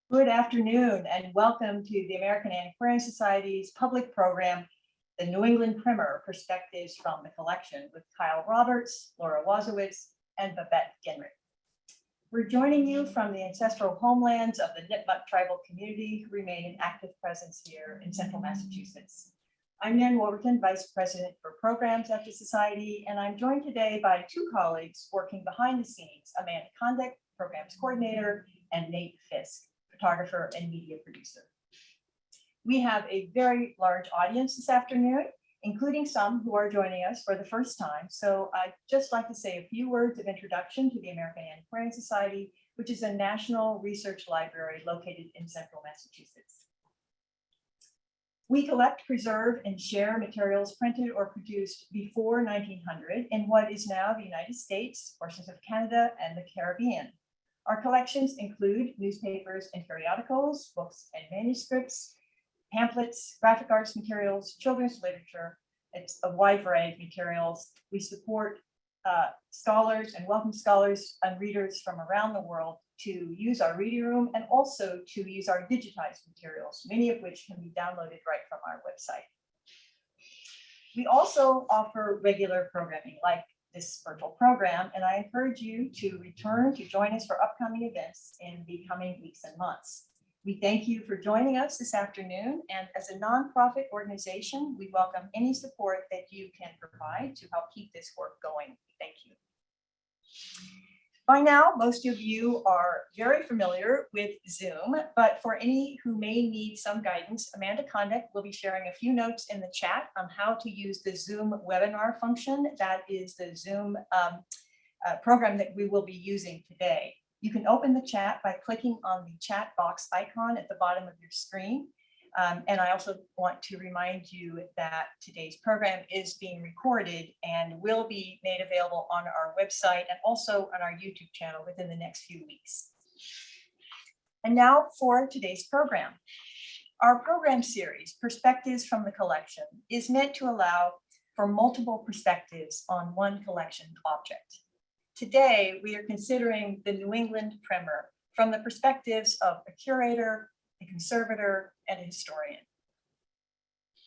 Good afternoon and welcome to the American Antiquarian Society's public program, the New England Primer, Perspectives from the Collection, with Kyle Roberts, Laura Wasowicz, and Babette Gehnrich. We're joining you from the ancestral homelands of the Nipmuc tribal community who remain an active presence here in central Massachusetts. I'm Nan Wolverton, Vice President for Programs at the Society, and I'm joined today by two colleagues working behind the scenes, Amanda Condick, Programs Coordinator, and Nate Fisk, photographer and media producer. We have a very large audience this afternoon, including some who are joining us for the first time. So I'd just like to say a few words of introduction to the American Antiquarian Society, which is a national research library located in central Massachusetts. We collect, preserve, and share materials printed or produced before 1900 in what is now the United States, portions of Canada, and the Caribbean. Our collections include newspapers and periodicals, books and manuscripts, pamphlets, graphic arts materials, children's literature. It's a wide variety of materials. We support scholars and welcome scholars and readers from around the world to use our reading room and also to use our digitized materials, many of which can be downloaded right from our website. We also offer regular programming like this virtual program, and I encourage you to return to join us for upcoming events in the coming weeks and months. We thank you for joining us this afternoon, and as a nonprofit organization, we welcome any support that you can provide to help keep this work going. Thank you. By now, most of you are very familiar with Zoom, but for any who may need some guidance, Amanda Condick will be sharing a few notes in the chat on how to use the Zoom webinar function. That is the Zoom program that we will be using today. You can open the chat by clicking on the chat box icon at the bottom of your screen. And I also want to remind you that today's program is being recorded and will be made available on our website and also on our YouTube channel within the next few weeks. And now for today's program. Our program series, Perspectives from the Collection, is meant to allow for multiple perspectives on one collection object. Today, we are considering the New England Primer from the perspectives of a curator, a conservator, and a historian.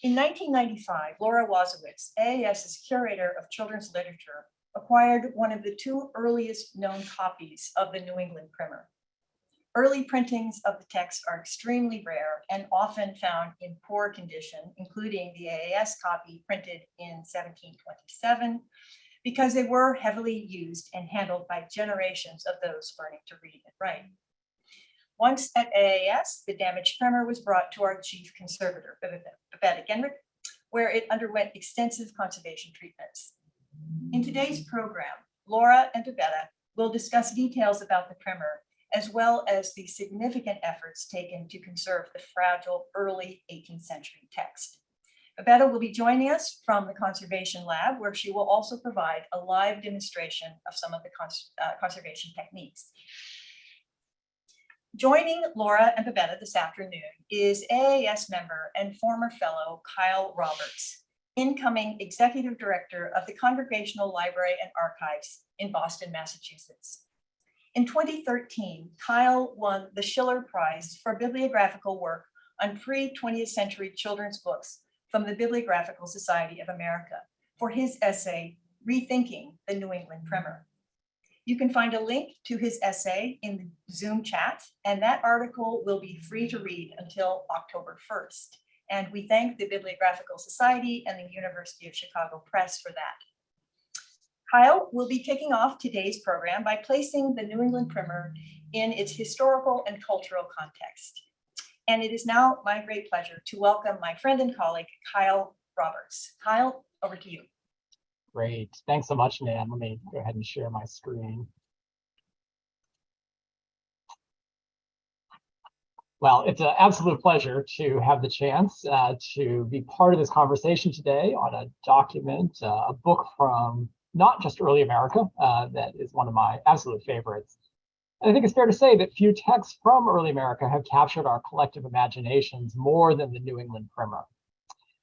In 1995, Laura Wasowicz, AAS's curator of children's literature, acquired one of the two earliest known copies of the New England Primer. Early printings of the text are extremely rare and often found in poor condition, including the AAS copy printed in 1727, because they were heavily used and handled by generations of those learning to read and write. Once at AAS, the damaged primer was brought to our chief conservator, Babette Gehnrich, where it underwent extensive conservation treatments. In today's program, Laura and Babette will discuss details about the primer, as well as the significant efforts taken to conserve the fragile early 18th century text. Babette will be joining us from the Conservation Lab, where she will also provide a live demonstration of some of the conservation techniques. Joining Laura and Babette this afternoon is AAS member and former fellow Kyle Roberts, incoming executive director of the Congregational Library and Archives in Boston, Massachusetts. In 2013, Kyle won the Schiller Prize for bibliographical work on pre-20th century children's books from the Bibliographical Society of America for his essay, Rethinking the New England Primer. You can find a link to his essay in the Zoom chat, and that article will be free to read until October 1st. And we thank the Bibliographical Society and the University of Chicago Press for that. Kyle will be kicking off today's program by placing the New England Primer in its historical and cultural context. And it is now my great pleasure to welcome my friend and colleague, Kyle Roberts. Kyle, over to you. Great. Thanks so much, Nan. Let me go ahead and share my screen. Well, it's an absolute pleasure to have the chance to be part of this conversation today on a document, a book from not just early America, that is one of my absolute favorites. And I think it's fair to say that few texts from early America have captured our collective imaginations more than the New England Primer.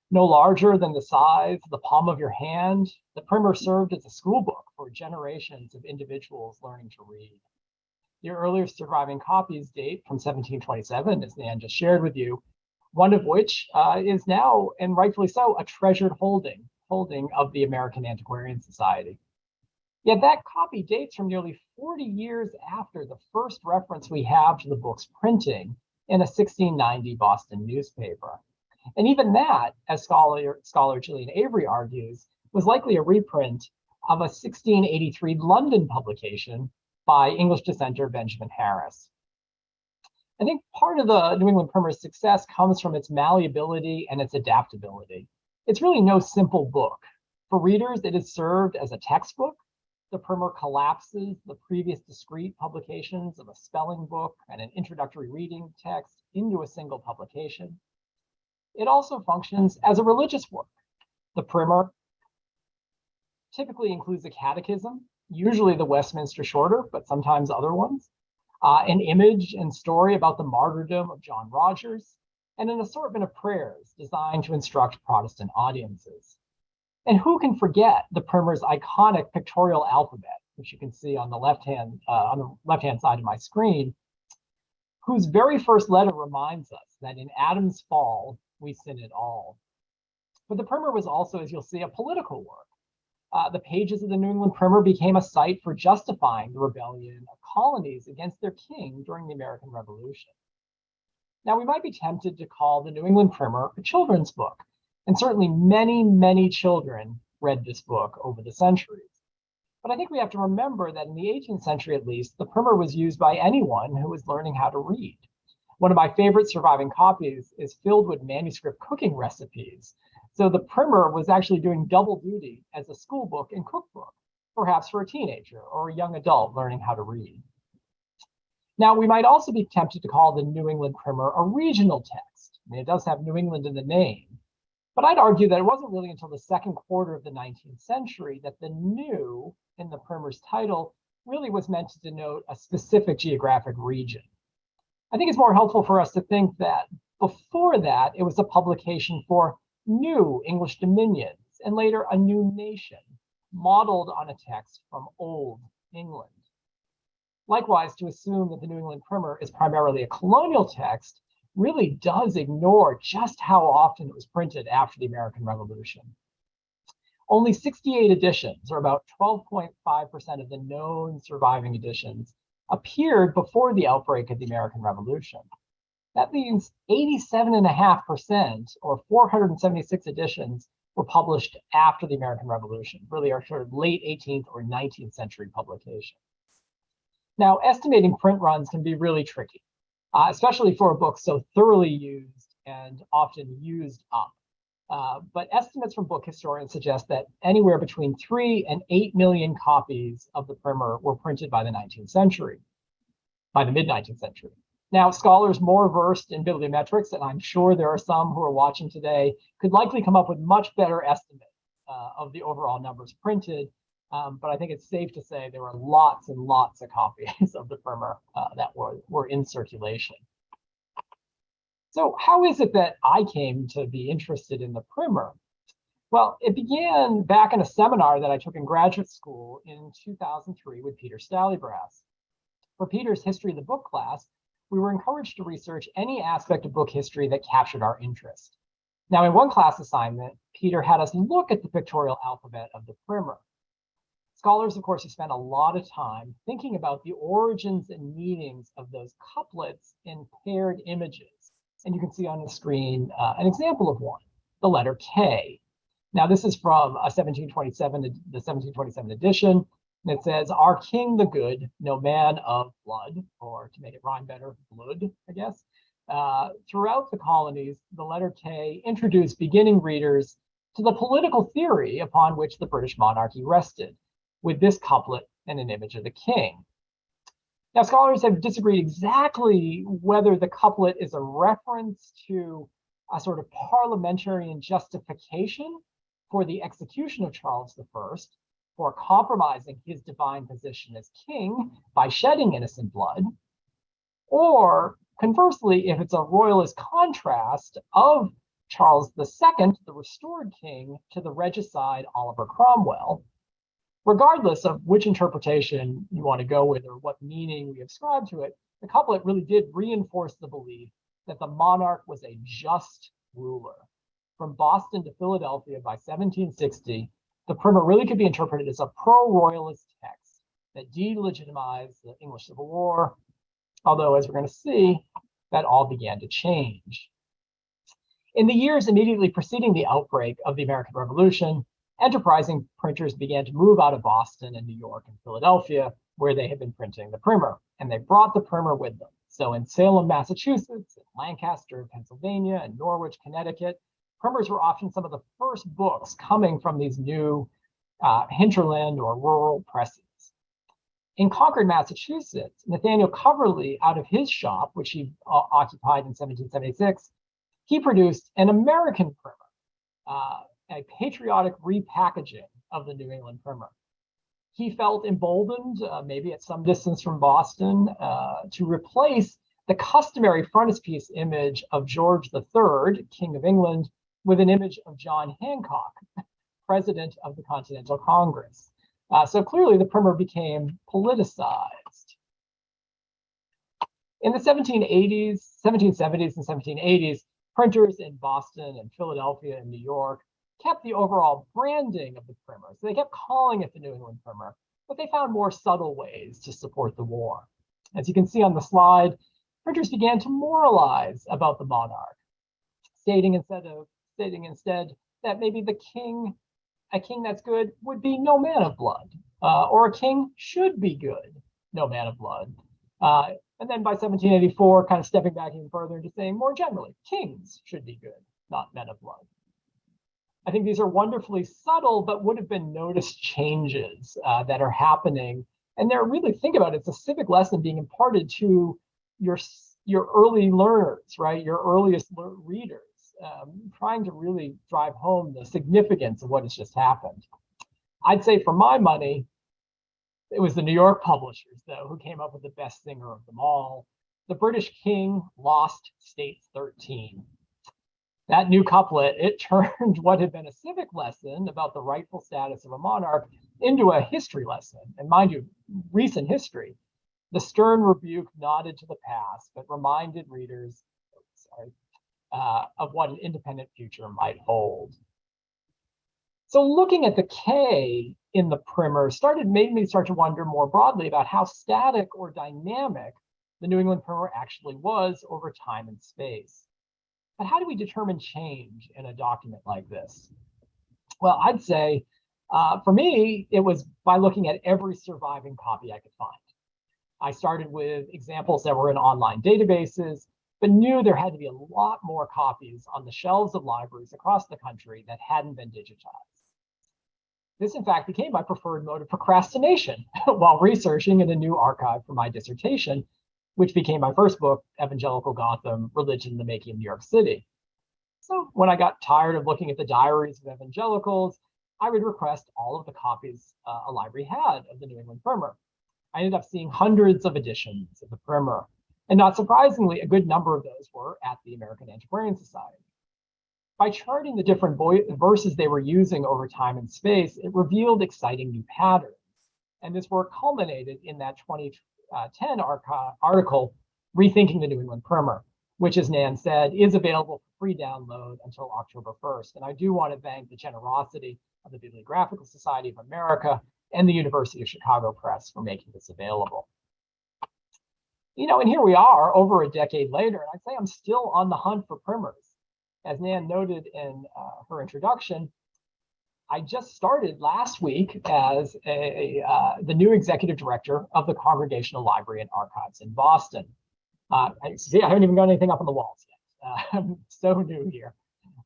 No larger than the size of the palm of your hand, the primer served as a school book for generations of individuals learning to read. The earliest surviving copies date from 1727, as Nan just shared with you, one of which is now, and rightfully so, a treasured holding of the American Antiquarian Society. Yet that copy dates from nearly 40 years after the first reference we have to the book's printing in a 1690 Boston newspaper. And even that, as scholar Gillian Avery argues, was likely a reprint of a 1683 London publication by English dissenter Benjamin Harris. I think part of the New England Primer's success comes from its malleability and its adaptability. It's really no simple book. For readers, it is served as a textbook. The Primer collapses the previous discrete publications of a spelling book and an introductory reading text into a single publication. It also functions as a religious work. The Primer typically includes a catechism, usually the Westminster Shorter, but sometimes other ones, an image and story about the martyrdom of John Rogers, and an assortment of prayers designed to instruct Protestant audiences. And who can forget the Primer's iconic pictorial alphabet, which you can see on the left-hand side of my screen, whose very first letter reminds us that in Adam's fall, we sin it all. But the Primer was also, as you'll see, a political work. The pages of the New England Primer became a site for justifying the rebellion of colonies against their king during the American Revolution. Now, we might be tempted to call the New England Primer a children's book, and certainly many, many children read this book over the centuries. But I think we have to remember that in the 18th century, at least, the Primer was used by anyone who was learning how to read. One of my favorite surviving copies is filled with manuscript cooking recipes. So the Primer was actually doing double duty as a school book and cookbook, perhaps for a teenager or a young adult learning how to read. Now, we might also be tempted to call the New England Primer a regional text. I mean, it does have New England in the name, but I'd argue that it wasn't really until the second quarter of the 19th century that the new in the Primer's title really was meant to denote a specific geographic region. I think it's more helpful for us to think that before that, it was a publication for new English dominions and later a new nation, modeled on a text from Old England. Likewise, to assume that the New England Primer is primarily a colonial text really does ignore just how often it was printed after the American Revolution. Only 68 editions, or about 12.5% of the known surviving editions, appeared before the outbreak of the American Revolution. That means 87.5%, or 476 editions, were published after the American Revolution, really our sort of late 18th or 19th century publication. Now, estimating print runs can be really tricky, especially for a book so thoroughly used and often used up. But estimates from book historians suggest that anywhere between 3 and 8 million copies of the Primer were printed by the 19th century, by the mid-19th century. Now, scholars more versed in bibliometrics, and I'm sure there are some who are watching today, could likely come up with much better estimates of the overall numbers printed. But I think it's safe to say there were lots and lots of copies of the Primer that were in circulation. So how is it that I came to be interested in the Primer? Well, it began back in a seminar that I took in graduate school in 2003 with Peter Stallybrass. For Peter's History of the Book class, we were encouraged to research any aspect of book history that captured our interest. Now, in one class assignment, Peter had us look at the pictorial alphabet of the Primer. Scholars, of course, have spent a lot of time thinking about the origins and meanings of those couplets in paired images. And you can see on the screen an example of one, the letter K. Now, this is from the 1727 edition. And it says, "Our king the good, no man of blood," or to make it rhyme better, blood, I guess. Throughout the colonies, the letter K introduced beginning readers to the political theory upon which the British monarchy rested, with this couplet and an image of the king. Now, scholars have disagreed exactly whether the couplet is a reference to a sort of parliamentarian justification for the execution of Charles I, for compromising his divine position as king by shedding innocent blood, or conversely, if it's a royalist contrast of Charles II, the restored king, to the regicide Oliver Cromwell, Regardless of which interpretation you want to go with or what meaning we ascribe to it, the couplet really did reinforce the belief that the monarch was a just ruler. From Boston to Philadelphia by 1760, the primer really could be interpreted as a pro-royalist text that delegitimized the English Civil War, although, as we're going to see, that all began to change. In the years immediately preceding the outbreak of the American Revolution, enterprising printers began to move out of Boston and New York and Philadelphia, where they had been printing the primer, and they brought the primer with them. So in Salem, Massachusetts, Lancaster, Pennsylvania, and Norwich, Connecticut, primers were often some of the first books coming from these new hinterland or rural presses. In Concord, Massachusetts, Nathaniel Coverley, out of his shop, which he occupied in 1776, he produced an American primer, a patriotic repackaging of the New England primer. He felt emboldened, maybe at some distance from Boston, to replace the customary frontispiece image of George III, King of England, with an image of John Hancock, President of the Continental Congress. So clearly the primer became politicized. In the 1770s and 1780s, printers in Boston and Philadelphia and New York kept the overall branding of the primer. So they kept calling it the New England primer, but they found more subtle ways to support the war. As you can see on the slide, printers began to moralize about the monarch, stating instead that maybe a king that's good would be no man of blood, or a king should be good, no man of blood. And then by 1784, kind of stepping back even further into saying more generally, kings should be good, not men of blood. I think these are wonderfully subtle, but would have been noticed changes that are happening. And they're really, think about it, it's a civic lesson being imparted to your early learners, right? Your earliest readers, trying to really drive home the significance of what has just happened. I'd say for my money, it was the New York publishers, though, who came up with the best singer of them all. The British King lost States 13. That new couplet, it turned what had been a civic lesson about the rightful status of a monarch into a history lesson. And mind you, recent history. The stern rebuke nodded to the past, but reminded readers of what an independent future might hold. So looking at the K in the primer made me start to wonder more broadly about how static or dynamic the New England primer actually was over time and space. But how do we determine change in a document like this? Well, I'd say for me, it was by looking at every surviving copy I could find. I started with examples that were in online databases, but knew there had to be a lot more copies on the shelves of libraries across the country that hadn't been digitized. This, in fact, became my preferred mode of procrastination while researching in a new archive for my dissertation, which became my first book, Evangelical Gotham, Religion in the Making of New York City. So when I got tired of looking at the diaries of evangelicals, I would request all of the copies a library had of the New England primer. I ended up seeing hundreds of editions of the primer. And not surprisingly, a good number of those were at the American Antiquarian Society. By charting the different verses they were using over time and space, it revealed exciting new patterns. And this work culminated in that 2010 article, Rethinking the New England Primer, which, as Nan said, is available for free download until October 1st. And I do want to thank the generosity of the Bibliographical Society of America and the University of Chicago Press for making this available. And here we are over a decade later, and I'd say I'm still on the hunt for primers. As Nan noted in her introduction, I just started last week as the new executive director of the Congregational Library and Archives in Boston. I haven't even got anything up on the walls yet. I'm so new here.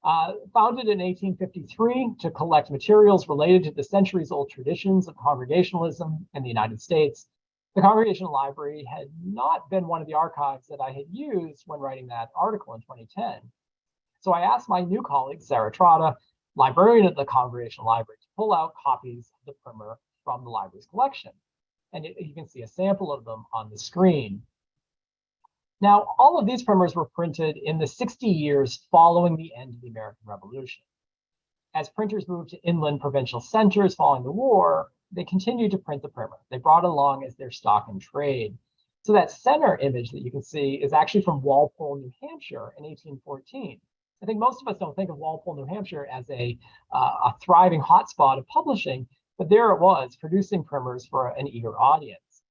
Founded in 1853 to collect materials related to the centuries-old traditions of Congregationalism in the United States, the Congregational Library had not been one of the archives that I had used when writing that article in 2010. So I asked my new colleague, Sarah Trotta, librarian at the Congregational Library, to pull out copies of the primer from the library's collection. And you can see a sample of them on the screen. Now, all of these primers were printed in the 60 years following the end of the American Revolution. As printers moved to inland provincial centers following the war, they continued to print the primer. They brought it along as their stock in trade. So that center image that you can see is actually from Walpole, New Hampshire in 1814. I think most of us don't think of Walpole, New Hampshire as a thriving hotspot of publishing, but there it was, producing primers for an eager audience.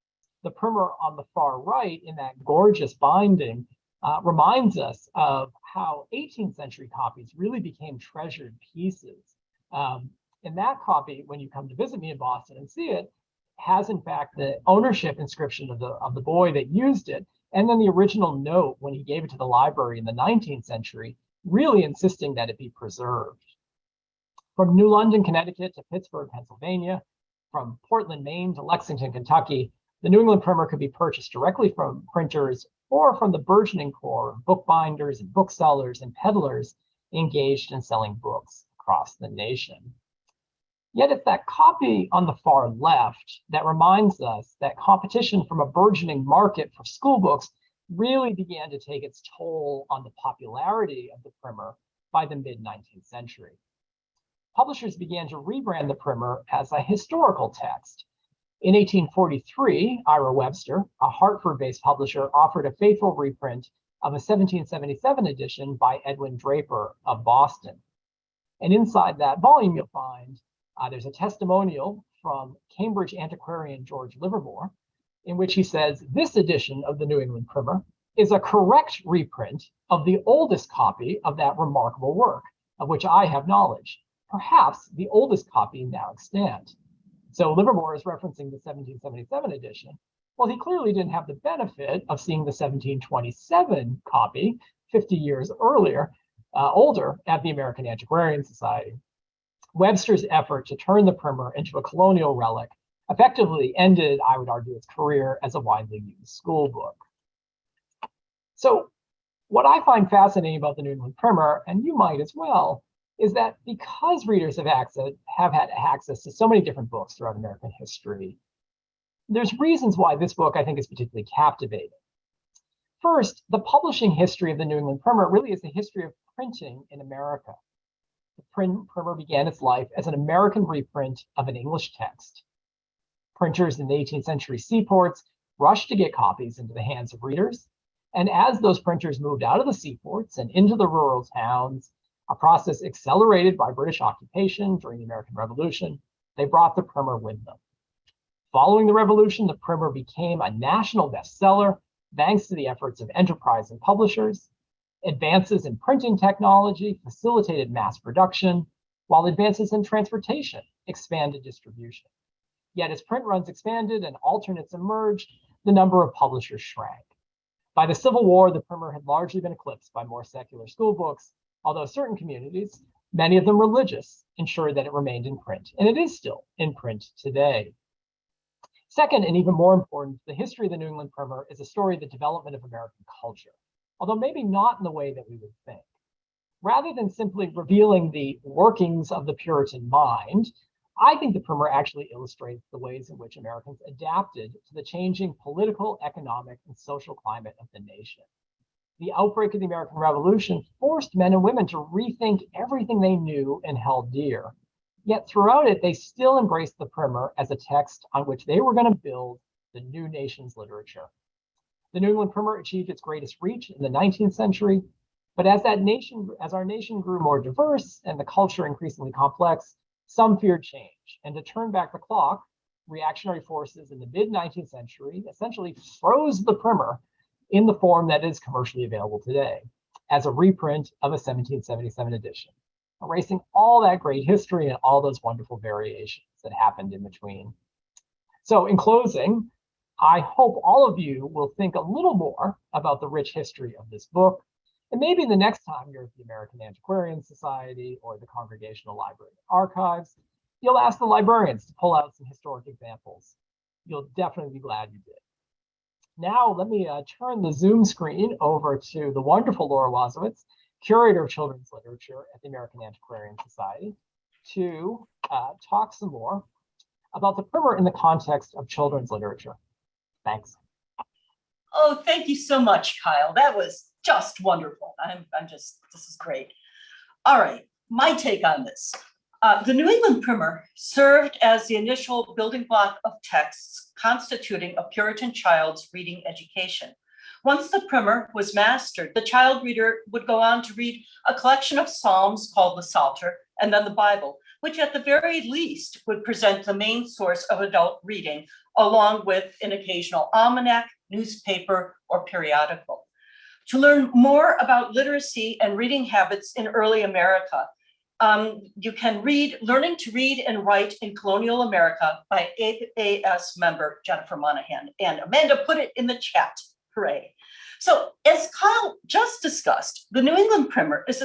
The primer on the far right in that gorgeous binding reminds us of how 18th century copies really became treasured pieces. In that copy, when you come to visit me in Boston and see it, has in fact the ownership inscription of the boy that used it, and then the original note when he gave it to the library in the 19th century, really insisting that it be preserved. From New London, Connecticut to Pittsburgh, Pennsylvania, from Portland, Maine to Lexington, Kentucky, the New England primer could be purchased directly from printers or from the burgeoning core of bookbinders and booksellers and peddlers engaged in selling books across the nation. Yet it's that copy on the far left that reminds us that competition from a burgeoning market for school books really began to take its toll on the popularity of the primer by the mid-19th century. Publishers began to rebrand the primer as a historical text. In 1843, Ira Webster, a Hartford-based publisher, offered a faithful reprint of a 1777 edition by Edwin Draper of Boston. And inside that volume, you'll find there's a testimonial from Cambridge antiquarian George Livermore, in which he says, this edition of the New England primer is a correct reprint of the oldest copy of that remarkable work, of which I have knowledge, perhaps the oldest copy now extant. So Livermore is referencing the 1777 edition. Well, he clearly didn't have the benefit of seeing the 1727 copy 50 years earlier, older, at the American Antiquarian Society. Webster's effort to turn the primer into a colonial relic effectively ended, I would argue, its career as a widely used school book. So what I find fascinating about the New England primer, and you might as well, is that because readers have had access to so many different books throughout American history, there's reasons why this book, I think, is particularly captivating. First, the publishing history of the New England primer really is the history of printing in America. The primer began its life as an American reprint of an English text. Printers in the 18th century seaports rushed to get copies into the hands of readers. And as those printers moved out of the seaports and into the rural towns, a process accelerated by British occupation during the American Revolution, they brought the primer with them. Following the revolution, the primer became a national bestseller thanks to the efforts of enterprising publishers. Advances in printing technology facilitated mass production, while advances in transportation expanded distribution. Yet as print runs expanded and alternates emerged, the number of publishers shrank. By the Civil War, the primer had largely been eclipsed by more secular school books, although certain communities, many of them religious, ensured that it remained in print, and it is still in print today. Second, and even more important, the history of the New England primer is a story of the development of American culture, although maybe not in the way that we would think. Rather than simply revealing the workings of the Puritan mind, I think the primer actually illustrates the ways in which Americans adapted to the changing political, economic, and social climate of the nation. The outbreak of the American Revolution forced men and women to rethink everything they knew and held dear. Yet throughout it, they still embraced the primer as a text on which they were going to build the new nation's literature. The New England primer achieved its greatest reach in the 19th century, but as our nation grew more diverse and the culture increasingly complex, some feared change. And to turn back the clock, reactionary forces in the mid-19th century essentially froze the primer in the form that is commercially available today, as a reprint of a 1777 edition, erasing all that great history and all those wonderful variations that happened in between. So in closing, I hope all of you will think a little more about the rich history of this book, and maybe the next time you're at the American Antiquarian Society or the Congregational Library and Archives, you'll ask the librarians to pull out some historic examples. You'll definitely be glad you did. Now, let me turn the Zoom screen over to the wonderful Laura Wasowicz, curator of children's literature at the American Antiquarian Society, to talk some more about the primer in the context of children's literature. Thanks. Oh, thank you so much, Kyle. That was just wonderful. This is great. All right, my take on this. The New England primer served as the initial building block of texts constituting a Puritan child's reading education. Once the primer was mastered, the child reader would go on to read a collection of psalms called the Psalter, and then the Bible, which at the very least would present the main source of adult reading, along with an occasional almanac, newspaper, or periodical. To learn more about literacy and reading habits in early America, you can read Learning to Read and Write in Colonial America by AAS member Jennifer Monahan. And Amanda put it in the chat. Hooray. So as Kyle just discussed, the New England primer is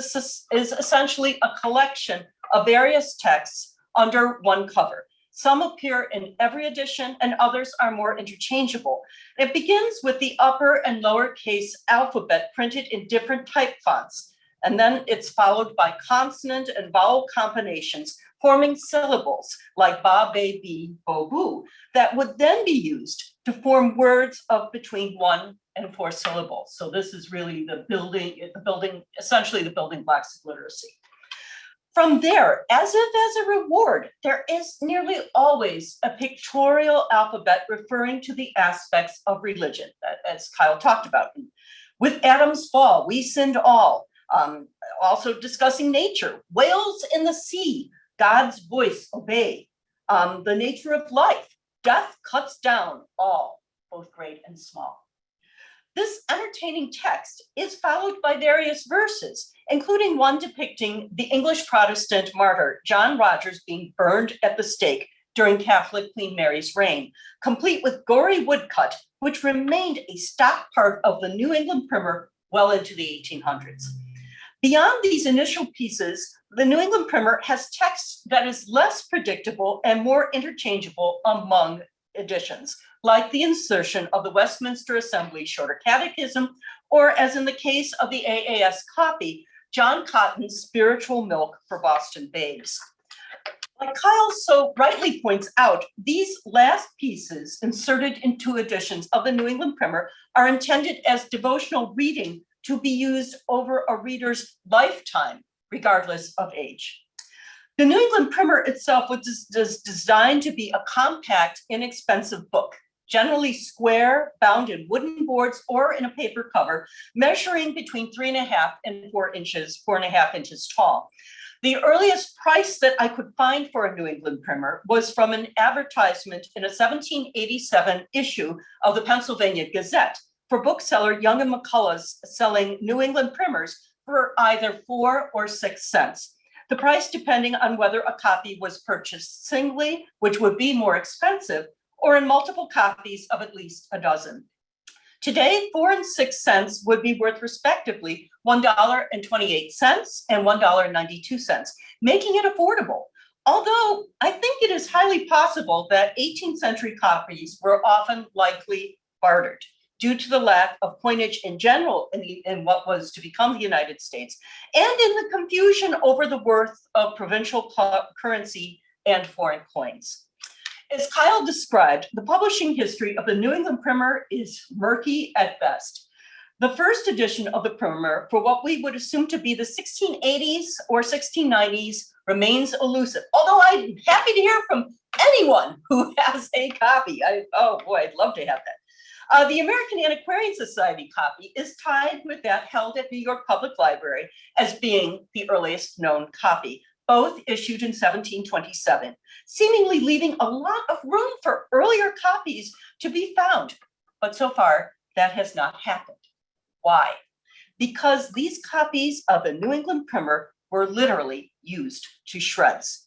essentially a collection of various texts under one cover. Some appear in every edition and others are more interchangeable. It begins with the upper and lowercase alphabet printed in different type fonts. And then it's followed by consonant and vowel combinations forming syllables like ba, be, be, bo, boo, that would then be used to form words of between 1 and 4 syllables. So this is really essentially the building blocks of literacy. From there, as if as a reward, there is nearly always a pictorial alphabet referring to the aspects of religion, as Kyle talked about. With Adam's fall, we sinned all. Also discussing nature, whales in the sea, God's voice obey, the nature of life, death cuts down all, both great and small. This entertaining text is followed by various verses, including one depicting the English Protestant martyr, John Rogers, being burned at the stake during Catholic Queen Mary's reign, complete with gory woodcut, which remained a stock part of the New England primer well into the 1800s. Beyond these initial pieces, the New England primer has text that is less predictable and more interchangeable among editions, like the insertion of the Westminster Assembly Shorter Catechism, or as in the case of the AAS copy, John Cotton's Spiritual Milk for Boston Babes. Like Kyle so rightly points out, these last pieces inserted into editions of the New England primer are intended as devotional reading to be used over a reader's lifetime, regardless of age. The New England primer itself was designed to be a compact, inexpensive book, generally square, bound in wooden boards or in a paper cover, measuring between 3.5 and 4.5 inches tall. The earliest price that I could find for a New England primer was from an advertisement in a 1787 issue of the Pennsylvania Gazette for bookseller Young and McCullough's selling New England primers for either 4 or 6 cents. The price depending on whether a copy was purchased singly, which would be more expensive, or in multiple copies of at least a dozen. Today, 4 and 6 cents would be worth respectively $1.28 and $1.92, making it affordable. Although I think it is highly possible that 18th century copies were often likely bartered due to the lack of coinage in general in what was to become the United States, and in the confusion over the worth of provincial currency and foreign coins. As Kyle described, the publishing history of the New England primer is murky at best. The first edition of the primer, for what we would assume to be the 1680s or 1690s, remains elusive, although I'm happy to hear from anyone who has a copy. Oh boy, I'd love to have that. The American Antiquarian Society copy is tied with that held at New York Public Library as being the earliest known copy, both issued in 1727, seemingly leaving a lot of room for earlier copies to be found. But so far, that has not happened. Why? Because these copies of the New England primer were literally used to shreds.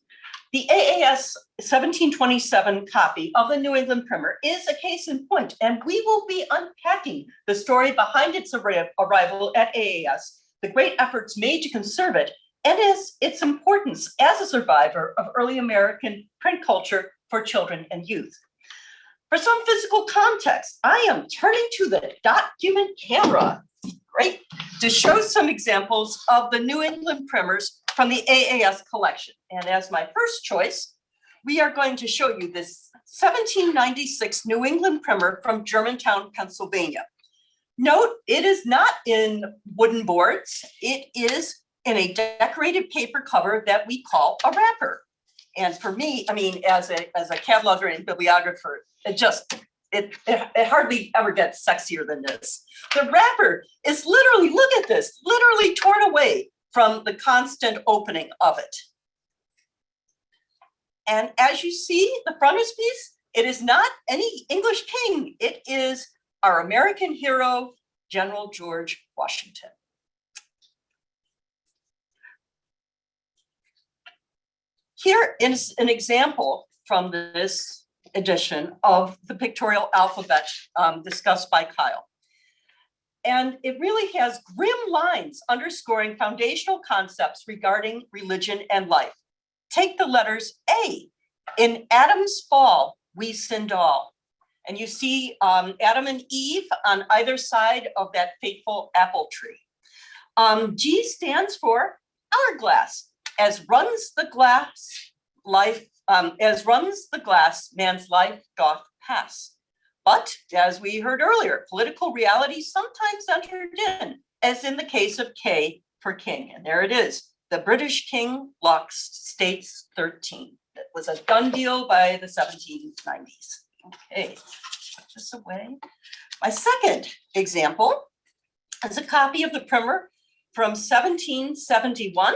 The AAS 1727 copy of the New England primer is a case in point, and we will be unpacking the story behind its arrival at AAS, the great efforts made to conserve it, and its importance as a survivor of early American print culture for children and youth. For some physical context, I am turning to the document camera, great, to show some examples of the New England primers from the AAS collection. And as my first choice, we are going to show you this 1796 New England primer from Germantown, Pennsylvania. Note, it is not in wooden boards, it is in a decorated paper cover that we call a wrapper. And for me, I mean, as a cataloger and bibliographer, it hardly ever gets sexier than this. The wrapper is literally, look at this, literally torn away from the constant opening of it. And as you see, the frontispiece, it is not any English king. It is our American hero, General George Washington. Here is an example from this edition of the Pictorial Alphabet discussed by Kyle. And it really has grim lines underscoring foundational concepts regarding religion and life. Take the letters A. In Adam's fall, we sinned all. And you see Adam and Eve on either side of that fateful apple tree. G stands for hourglass. As runs the glass, man's life doth pass. But as we heard earlier, political reality sometimes entered in, as in the case of K for king. And there it is. The British king locks states 13. That was a done deal by the 1790s. Okay, put this away. My second example is a copy of the primer from 1771.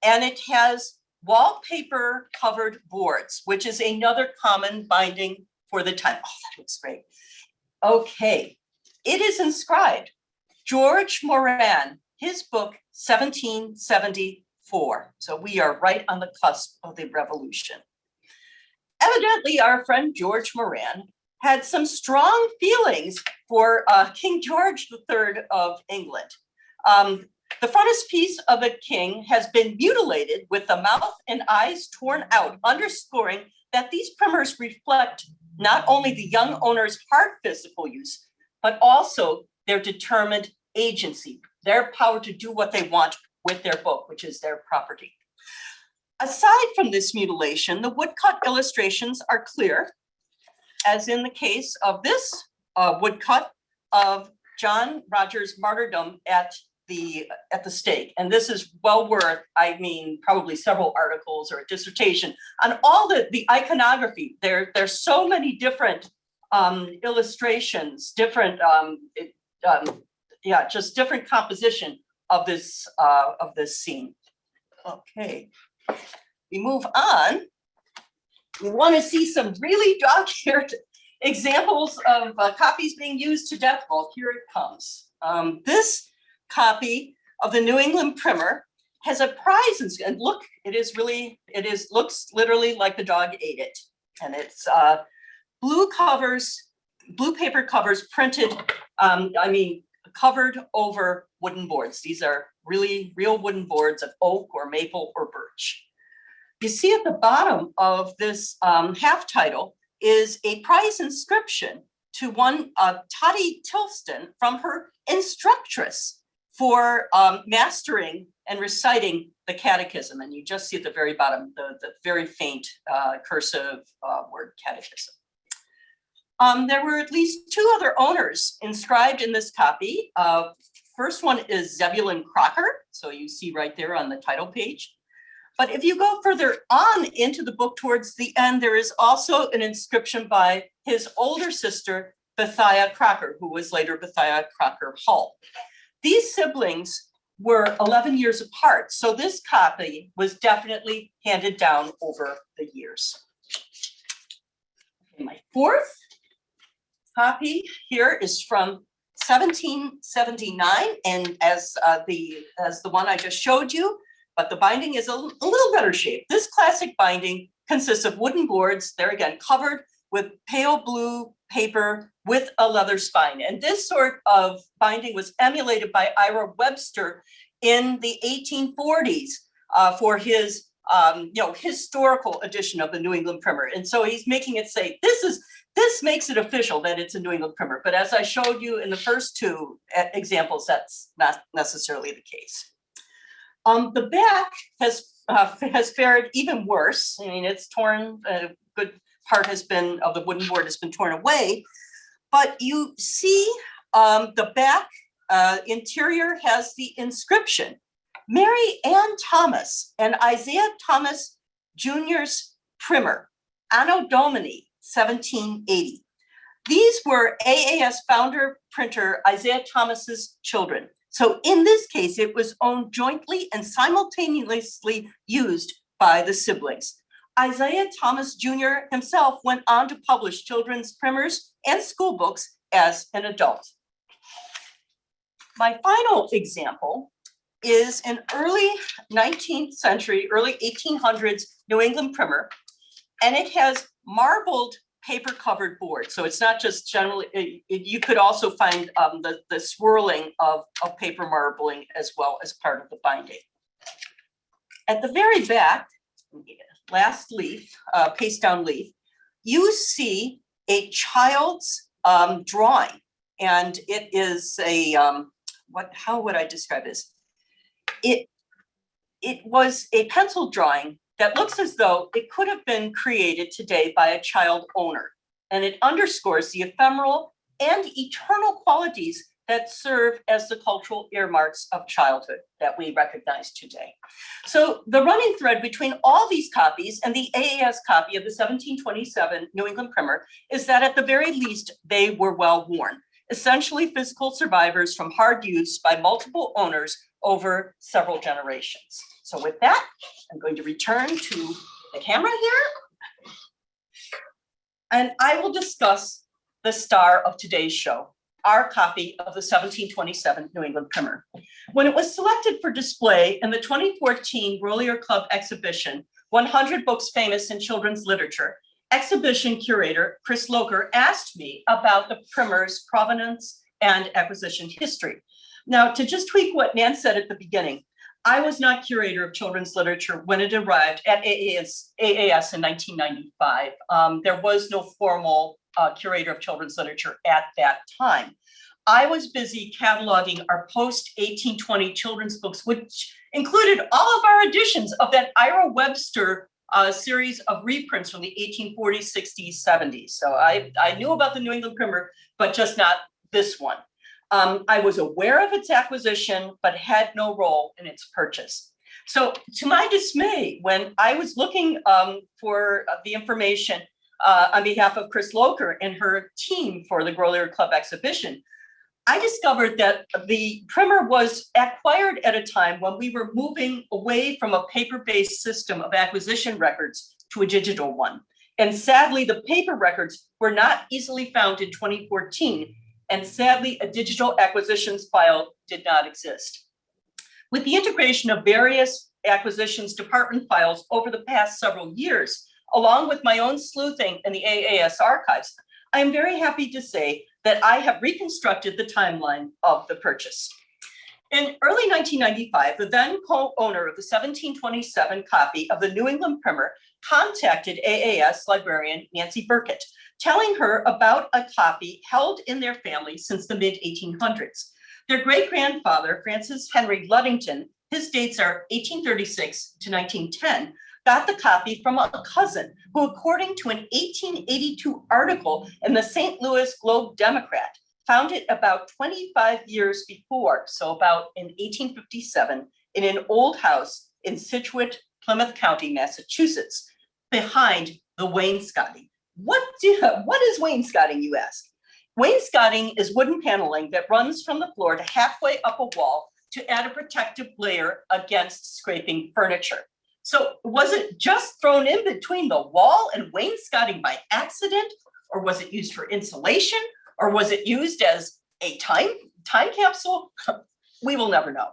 And it has wallpaper covered boards, which is another common binding for the time. Oh, that looks great. Okay, it is inscribed, George Moran, his book, 1774. So we are right on the cusp of the revolution. Evidently, our friend George Moran had some strong feelings for King George III of England. The frontispiece of a king has been mutilated with the mouth and eyes torn out, underscoring that these primers reflect not only the young owner's hard physical use, but also their determined agency, their power to do what they want with their book, which is their property. Aside from this mutilation, the woodcut illustrations are clear, as in the case of this woodcut of John Rogers' martyrdom at the stake. And this is well worth, I mean, probably several articles or a dissertation on all the iconography. There's so many different illustrations, different, just different composition of this scene. Okay, we move on. We want to see some really dog-eared examples of copies being used to death. Well, here it comes. This copy of the New England Primer has a prize, and look, looks literally like the dog ate it. And it's blue paper covers printed, covered over wooden boards. These are really real wooden boards of oak or maple or birch. You see at the bottom of this half title is a prize inscription to one Toddy Tilston from her instructress for mastering and reciting the catechism. And you just see at the very bottom, the very faint cursive word catechism. There were at least two other owners inscribed in this copy. First one is Zebulon Crocker. So you see right there on the title page. But if you go further on into the book towards the end, there is also an inscription by his older sister, Bethiah Crocker, who was later Bethiah Crocker Hull. These siblings were 11 years apart, so this copy was definitely handed down over the years. Okay, my fourth copy here is from 1779, and as the one I just showed you, but the binding is a little better shape. This classic binding consists of wooden boards, there again, covered with pale blue paper with a leather spine. And this sort of binding was emulated by Ira Webster in the 1840s for his historical edition of the New England Primer. And so he's making it say, this makes it official that it's a New England Primer. But as I showed you in the first two examples, that's not necessarily the case. The back has fared even worse. I mean, it's torn, a good part of the wooden board has been torn away, but you see the back interior has the inscription, Mary Ann Thomas and Isaiah Thomas Jr.'s primer, Anno Domini 1780. These were AAS founder printer Isaiah Thomas's children. So in this case, it was owned jointly and simultaneously used by the siblings. Isaiah Thomas Jr. himself went on to publish children's primers and school books as an adult. My final example is an early 19th century, early 1800s New England primer, and it has marbled paper covered board. So it's not just generally, you could also find the swirling of paper marbling as well as part of the binding. At the very back, last leaf, paste down leaf, you see a child's drawing, and it is a, how would I describe this? It was a pencil drawing that looks as though it could have been created today by a child owner. And it underscores the ephemeral and eternal qualities that serve as the cultural earmarks of childhood that we recognize today. So the running thread between all these copies and the AAS copy of the 1727 New England primer is that at the very least, they were well worn, essentially physical survivors from hard use by multiple owners over several generations. So with that, I'm going to return to the camera here. And I will discuss the star of today's show, our copy of the 1727 New England primer. When it was selected for display in the 2014 Grolier Club exhibition, 100 Books Famous in Children's Literature, exhibition curator Chris Loker asked me about the primer's provenance and acquisition history. Now, to just tweak what Nan said at the beginning, I was not curator of children's literature when it arrived at AAS in 1995. There was no formal curator of children's literature at that time. I was busy cataloging our post-1820 children's books, which included all of our editions of that Ira Webster series of reprints from the 1840s, 60s, 70s. So I knew about the New England primer, but just not this one. I was aware of its acquisition, but had no role in its purchase. So to my dismay, when I was looking for the information on behalf of Chris Loker and her team for the Grolier Club exhibition, I discovered that the primer was acquired at a time when we were moving away from a paper-based system of acquisition records to a digital one. And sadly, the paper records were not easily found in 2014. And sadly, a digital acquisitions file did not exist. With the integration of various acquisitions department files over the past several years, along with my own sleuthing in the AAS archives, I am very happy to say that I have reconstructed the timeline of the purchase. In early 1995, the then co-owner of the 1727 copy of the New England primer contacted AAS librarian Nancy Burkett, telling her about a copy held in their family since the mid-1800s. Their great-grandfather, Francis Henry Luddington, his dates are 1836 to 1910, got the copy from a cousin who, according to an 1882 article in the St. Louis Globe Democrat, found it about 25 years before, so about in 1857, in an old house in Scituate, Plymouth County, Massachusetts, behind the wainscoting. What is wainscoting, you ask? Wainscoting is wooden paneling that runs from the floor to halfway up a wall to add a protective layer against scraping furniture. So was it just thrown in between the wall and wainscoting by accident? Or was it used for insulation? Or was it used as a time capsule? We will never know.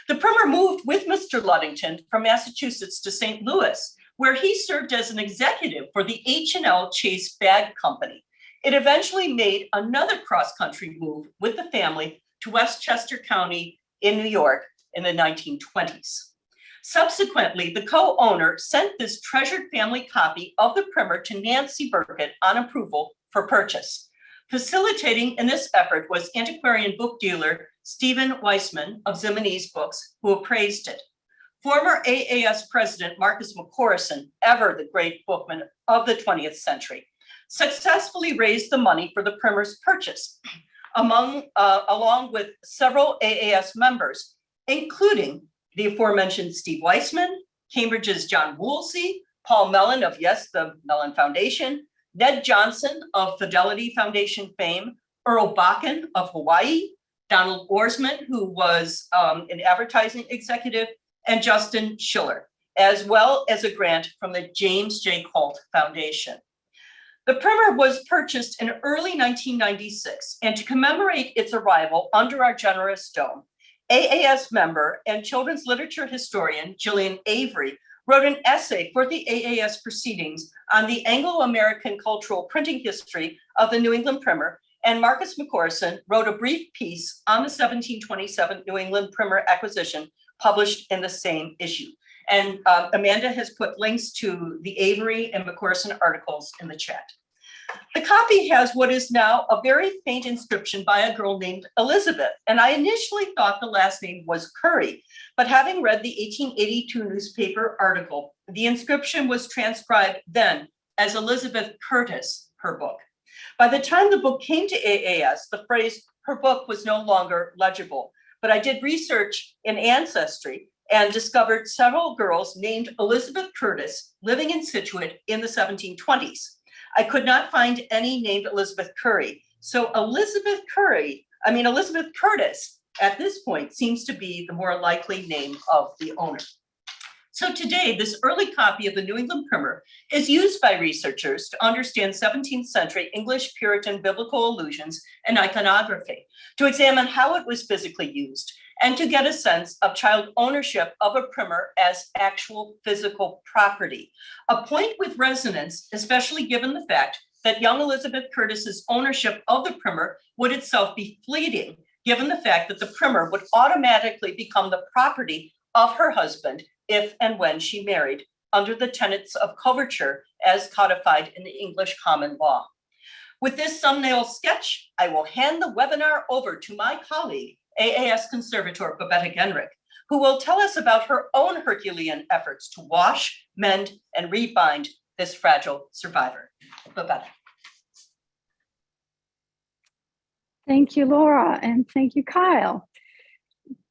The primer moved with Mr. Luddington from Massachusetts to St. Louis, where he served as an executive for the H&L Chase Bag Company. It eventually made another cross-country move with the family to Westchester County in New York in the 1920s. Subsequently, the co-owner sent this treasured family copy of the primer to Nancy Burkett on approval for purchase. Facilitating in this effort was antiquarian book dealer Stephen Weissman of Zimonese Books, who appraised it. Former AAS president Marcus McCorrison, ever the great bookman of the 20th century, successfully raised the money for the primer's purchase, along with several AAS members, including the aforementioned Steve Weissman, Cambridge's John Woolsey, Paul Mellon of, yes, the Mellon Foundation, Ned Johnson of Fidelity Foundation fame, Earl Bakken of Hawaii, Donald Orsman, who was an advertising executive, and Justin Schiller, as well as a grant from the James J. Colt Foundation. The primer was purchased in early 1996, and to commemorate its arrival under our generous dome, AAS member and children's literature historian Gillian Avery wrote an essay for the AAS proceedings on the Anglo-American cultural printing history of the New England Primer, and Marcus McCorson wrote a brief piece on the 1727 New England Primer acquisition published in the same issue. And Amanda has put links to the Avery and McCorson articles in the chat. The copy has what is now a very faint inscription by a girl named Elizabeth. And I initially thought the last name was Curry, but having read the 1882 newspaper article, the inscription was transcribed then as Elizabeth Curtis, her book. By the time the book came to AAS, the phrase her book was no longer legible. But I did research in Ancestry and discovered several girls named Elizabeth Curtis living in Scituate in the 1720s. I could not find any named Elizabeth Curry. So Elizabeth Curtis at this point seems to be the more likely name of the owner. So today, this early copy of the New England Primer is used by researchers to understand 17th century English Puritan biblical allusions and iconography, to examine how it was physically used, and to get a sense of child ownership of a primer as actual physical property. A point with resonance, especially given the fact that young Elizabeth Curtis's ownership of the primer would itself be fleeting, given the fact that the primer would automatically become the property of her husband if and when she married, under the tenets of coverture as codified in the English common law. With this thumbnail sketch, I will hand the webinar over to my colleague, AAS conservator Babette Gehnrich, who will tell us about her own Herculean efforts to wash, mend, and rebind this fragile survivor. Babette. Thank you, Laura, and thank you, Kyle.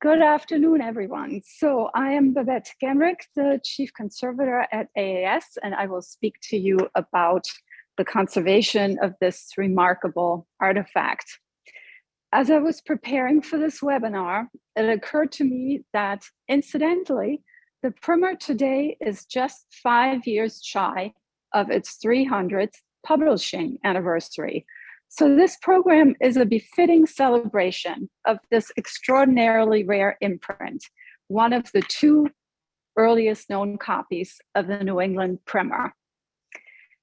Good afternoon, everyone. So I am Babette Gehnrich, the Chief Conservator at AAS, and I will speak to you about the conservation of this remarkable artifact. As I was preparing for this webinar, it occurred to me that, incidentally, the primer today is just 5 years shy of its 300th publishing anniversary. So this program is a befitting celebration of this extraordinarily rare imprint, one of the 2 earliest known copies of the New England Primer.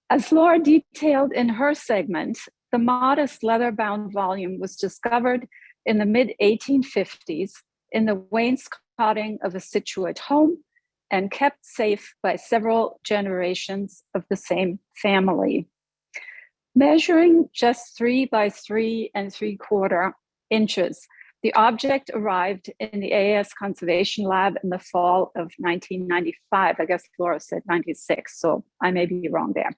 As Laura detailed in her segment, the modest leather-bound volume was discovered in the mid-1850s in the wainscoting of a Scituate home and kept safe by several generations of the same family. Measuring just 3 by 3 3/4 inches, the object arrived in the AAS Conservation Lab in the fall of 1995. I guess Laura said 96, so I may be wrong there.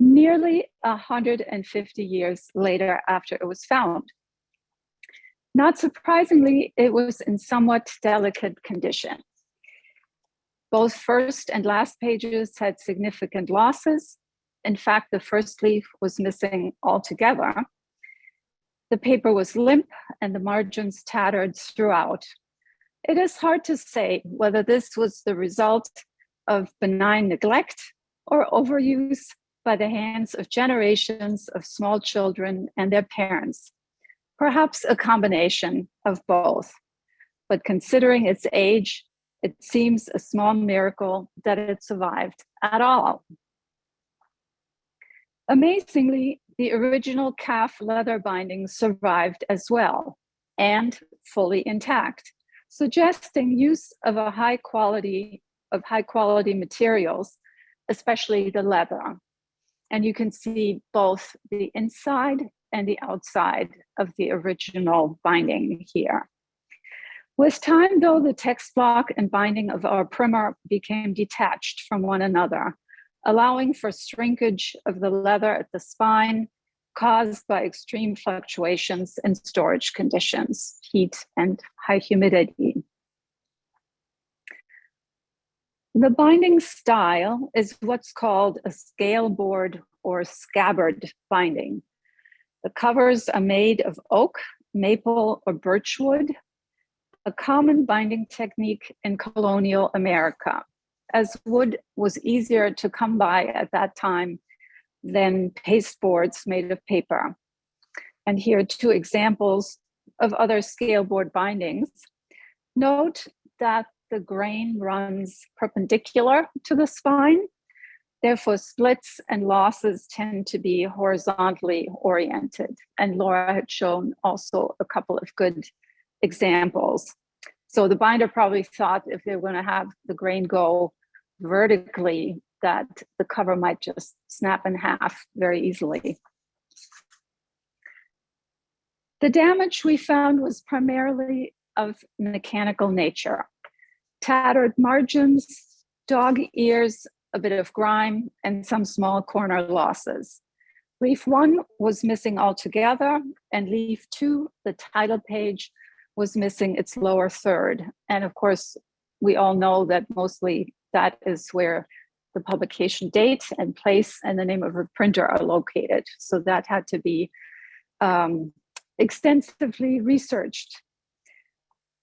Nearly 150 years later after it was found. Not surprisingly, it was in somewhat delicate condition. Both first and last pages had significant losses. In fact, the first leaf was missing altogether. The paper was limp and the margins tattered throughout. It is hard to say whether this was the result of benign neglect or overuse by the hands of generations of small children and their parents. Perhaps a combination of both. But considering its age, it seems a small miracle that it survived at all. Amazingly, the original calf leather binding survived as well and fully intact, suggesting use of high quality materials, especially the leather. And you can see both the inside and the outside of the original binding here. With time, though, the text block and binding of our primer became detached from one another, allowing for shrinkage of the leather at the spine caused by extreme fluctuations in storage conditions, heat and high humidity. The binding style is what's called a scale board or scabbard binding. The covers are made of oak, maple, or birch wood, a common binding technique in colonial America, as wood was easier to come by at that time than pasteboards made of paper. And here are two examples of other scale board bindings. Note that the grain runs perpendicular to the spine. Therefore, splits and losses tend to be horizontally oriented. And Laura had shown also a couple of good examples. So the binder probably thought if they were going to have the grain go vertically, that the cover might just snap in half very easily. The damage we found was primarily of mechanical nature. Tattered margins, dog ears, a bit of grime, and some small corner losses. Leaf 1 was missing altogether, and leaf 2, the title page, was missing its lower third. And of course, we all know that mostly that is where the publication date and place and the name of a printer are located. So that had to be extensively researched.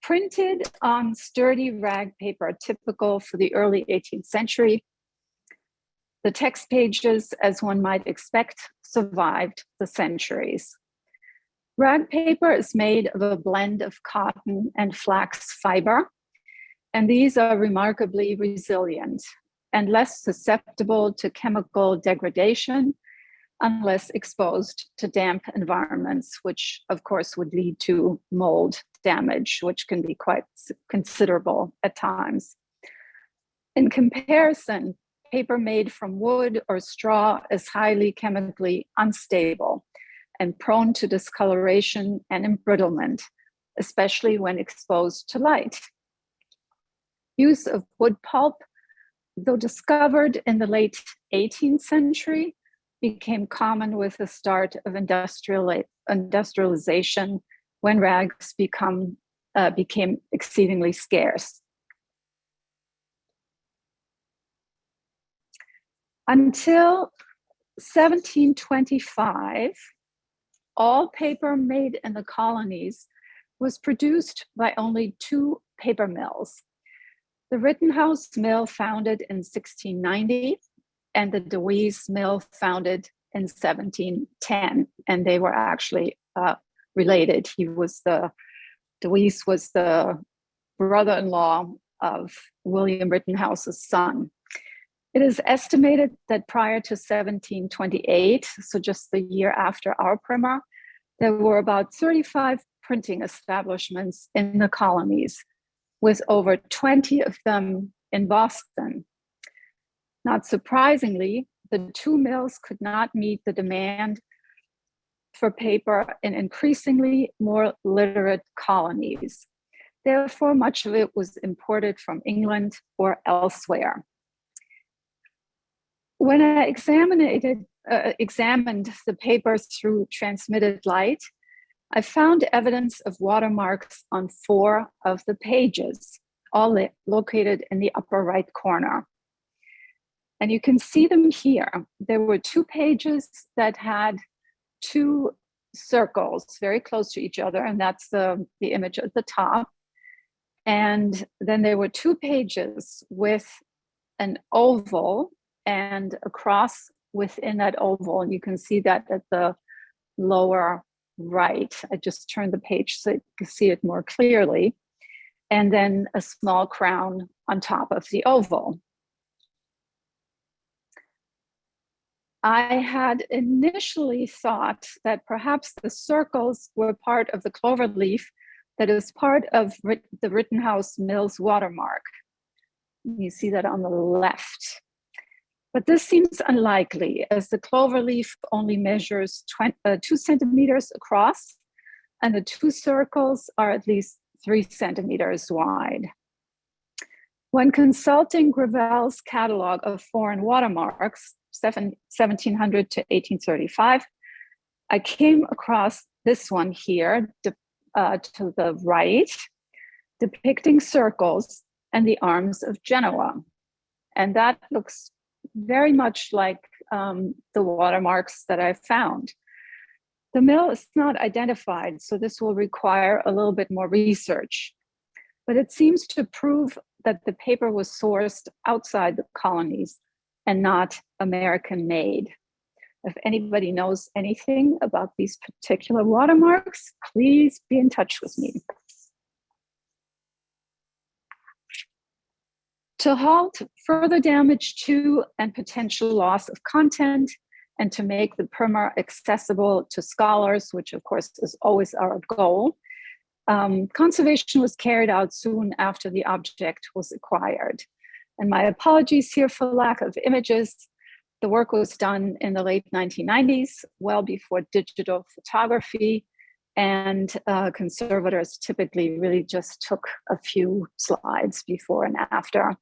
Printed on sturdy rag paper, typical for the early 18th century, the text pages, as one might expect, survived the centuries. Rag paper is made of a blend of cotton and flax fiber, and these are remarkably resilient and less susceptible to chemical degradation unless exposed to damp environments, which of course would lead to mold damage, which can be quite considerable at times. In comparison, paper made from wood or straw is highly chemically unstable and prone to discoloration and embrittlement, especially when exposed to light. Use of wood pulp, though discovered in the late 18th century, became common with the start of industrialization when rags became exceedingly scarce. Until 1725, all paper made in the colonies was produced by only 2 paper mills. The Rittenhouse Mill, founded in 1690, and the Dries Mill, founded in 1710, and they were actually related. Dries was the brother-in-law of William Rittenhouse's son. It is estimated that prior to 1728, so just the year after our primer, there were about 35 printing establishments in the colonies, with over 20 of them in Boston. Not surprisingly, the 2 mills could not meet the demand for paper in increasingly more literate colonies. Therefore, much of it was imported from England or elsewhere. When I examined the paper through transmitted light, I found evidence of watermarks on 4 of the pages, all located in the upper right corner. And you can see them here. There were 2 pages that had 2 circles very close to each other, and that's the image at the top. And then there were 2 pages with an oval and a cross within that oval. And you can see that at the lower right. I just turned the page so you can see it more clearly. And then a small crown on top of the oval. I had initially thought that perhaps the circles were part of the clover leaf that is part of the Rittenhouse Mill's watermark. You see that on the left. But this seems unlikely, as the clover leaf only measures 2 centimeters across, and the 2 circles are at least 3 centimeters wide. When consulting Gravel's catalog of foreign watermarks, 1700 to 1835, I came across this one here to the right, depicting circles and the arms of Genoa. And that looks very much like the watermarks that I found. The mill is not identified, so this will require a little bit more research. But it seems to prove that the paper was sourced outside the colonies and not American made. If anybody knows anything about these particular watermarks, please be in touch with me. To halt further damage to and potential loss of content, and to make the primer accessible to scholars, which of course is always our goal, conservation was carried out soon after the object was acquired. And my apologies here for lack of images. The work was done in the late 1990s, well before digital photography, and conservators typically really just took a few slides before and after.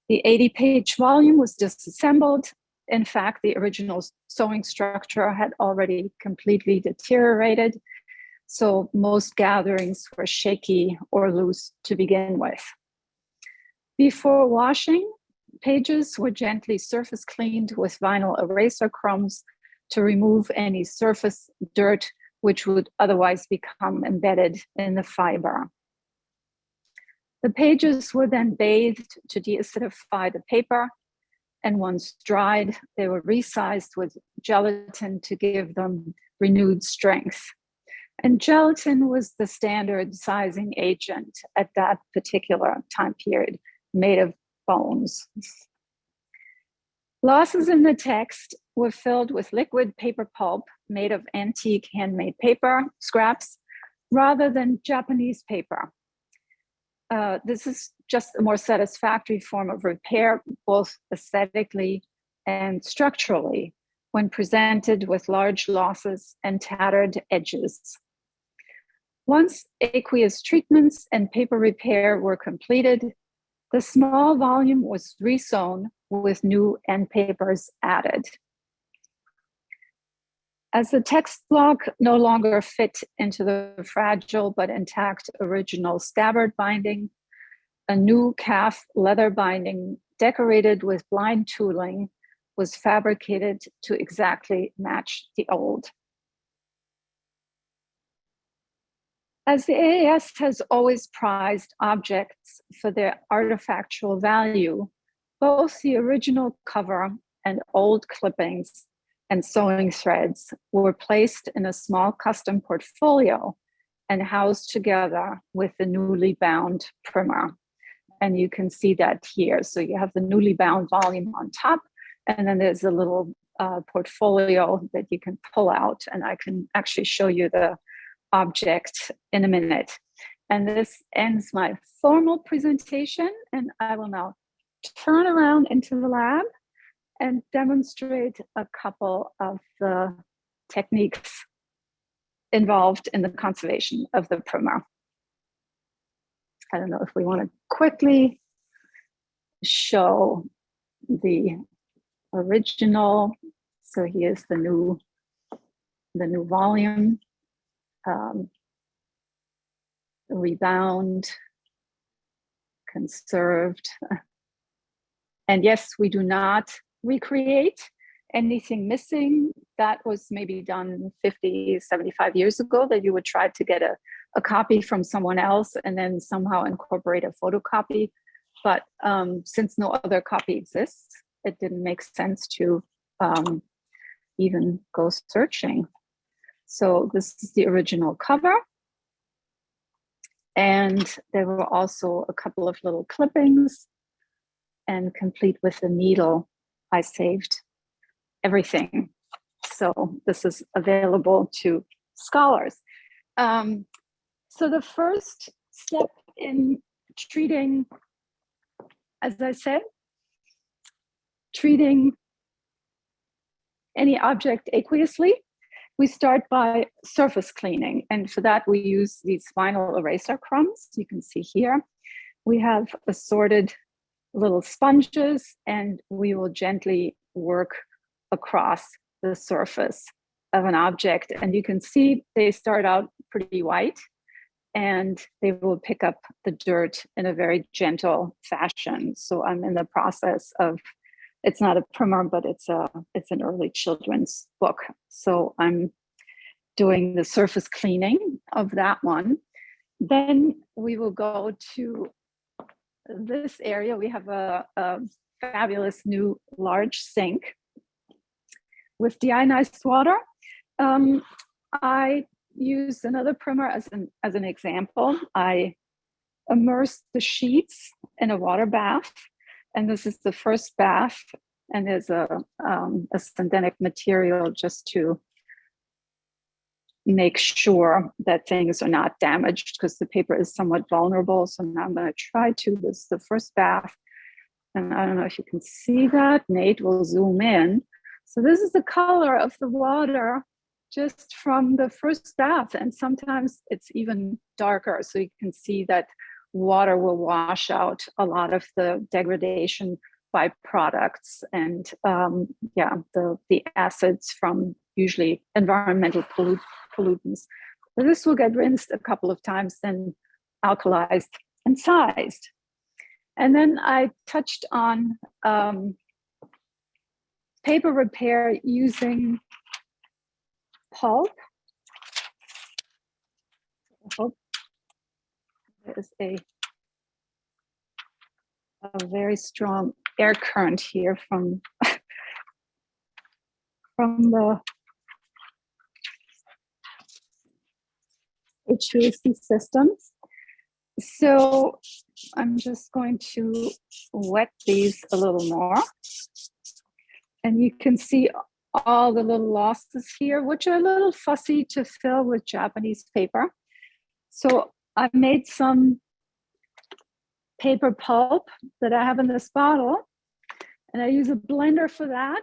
The 80-page volume was disassembled. In fact, the original sewing structure had already completely deteriorated, so most gatherings were shaky or loose to begin with. Before washing, pages were gently surface cleaned with vinyl eraser crumbs to remove any surface dirt which would otherwise become embedded in the fiber. The pages were then bathed to deacidify the paper, and once dried, they were resized with gelatin to give them renewed strength. And gelatin was the standard sizing agent at that particular time period, made of bones. Losses in the text were filled with liquid paper pulp made of antique handmade paper scraps rather than Japanese paper. This is just a more satisfactory form of repair, both aesthetically and structurally, when presented with large losses and tattered edges. Once aqueous treatments and paper repair were completed, the small volume was resewn with new end papers added. As the text block no longer fit into the fragile but intact original Scabbard binding, a new calf leather binding decorated with blind tooling was fabricated to exactly match the old. As the AAS has always prized objects for their artifactual value, both the original cover and old clippings and sewing threads were placed in a small custom portfolio and housed together with the newly bound primer. And you can see that here. So you have the newly bound volume on top, and then there's a little portfolio that you can pull out, and I can actually show you the object in a minute. And this ends my formal presentation, and I will now turn around into the lab and demonstrate a couple of the techniques involved in the conservation of the primer. I don't know if we want to quickly show the original. So here's the new volume, rebound, conserved. And yes, we do not recreate anything missing. That was maybe done 50, 75 years ago, that you would try to get a copy from someone else and then somehow incorporate a photocopy. But since no other copy exists, it didn't make sense to even go searching. So this is the original cover. And there were also a couple of little clippings, and complete with the needle, I saved everything. So this is available to scholars. So the first step in treating, as I said, treating any object aqueously, we start by surface cleaning. And for that, we use these vinyl eraser crumbs. You can see here, we have assorted little sponges, and we will gently work across the surface of an object. And you can see they start out pretty white, and they will pick up the dirt in a very gentle fashion. So I'm in the process of, it's not a primer, but it's an early children's book. So I'm doing the surface cleaning of that one. Then we will go to this area. We have a fabulous new large sink with deionized water. I use another primer as an example. I immerse the sheets in a water bath, and this is the first bath, and there's a synthetic material just to make sure that things are not damaged, because the paper is somewhat vulnerable. So now I'm going to try to, this is the first bath, and I don't know if you can see that. Nate will zoom in. So this is the color of the water just from the first bath, and sometimes it's even darker. So you can see that water will wash out a lot of the degradation byproducts and the acids from usually environmental pollutants. So this will get rinsed a couple of times, then alkalized and sized. And then I touched on paper repair using pulp. I hope there is a very strong air current here from the HVAC systems. So I'm just going to wet these a little more. And you can see all the little losses here, which are a little fussy to fill with Japanese paper. So I made some paper pulp that I have in this bottle, and I use a blender for that.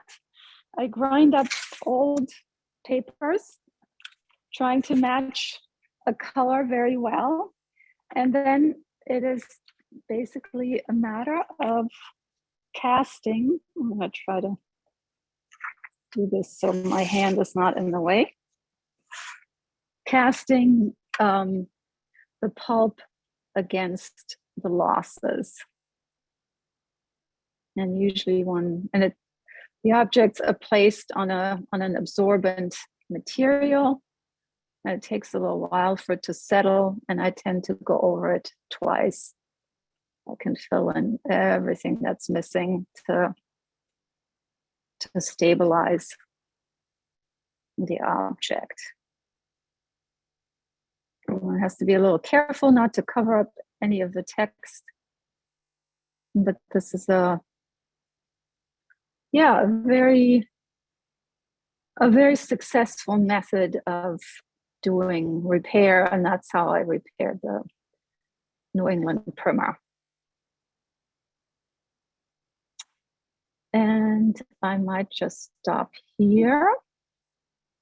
I grind up old papers, trying to match a color very well. And then it is basically a matter of casting. I'm going to try to do this so my hand is not in the way. Casting the pulp against the losses. And usually the objects are placed on an absorbent material, and it takes a little while for it to settle, and I tend to go over it twice. I can fill in everything that's missing to stabilize the object. One has to be a little careful not to cover up any of the text, but this is a very successful method of doing repair, and that's how I repaired the New England primer. And I might just stop here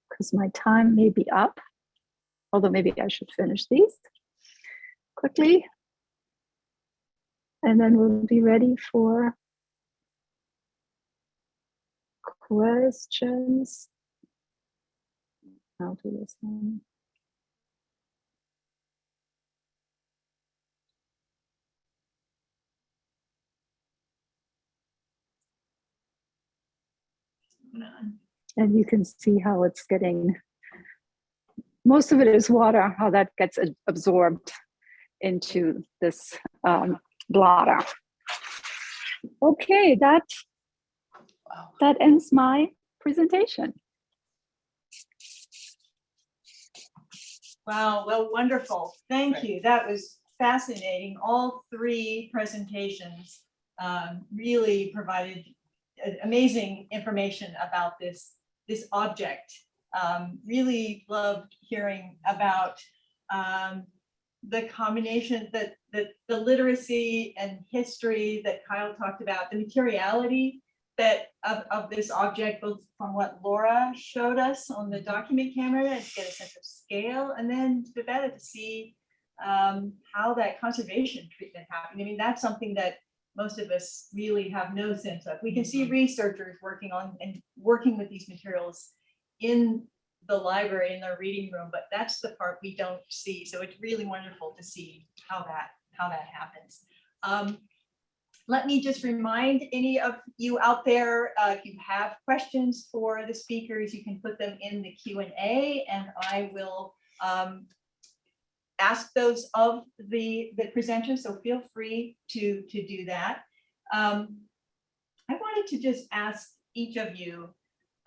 because my time may be up, although maybe I should finish these quickly. And then we'll be ready for questions. I'll do this one. And you can see how it's getting, most of it is water, how that gets absorbed into this blotter. Okay, that ends my presentation. Wow, well, wonderful. Thank you. That was fascinating. All three presentations really provided amazing information about this object. Really loved hearing about the combination, the literacy and history that Kyle talked about, the materiality of this object, both from what Laura showed us on the document camera to get a sense of scale, and then Babette to see how that conservation treatment happened. I mean, that's something that most of us really have no sense of. We can see researchers working on and working with these materials in the library in their reading room, but that's the part we don't see. So it's really wonderful to see how that happens. Let me just remind any of you out there, if you have questions for the speakers, you can put them in the Q&A, and I will ask those of the presenters, so feel free to do that. I wanted to just ask each of you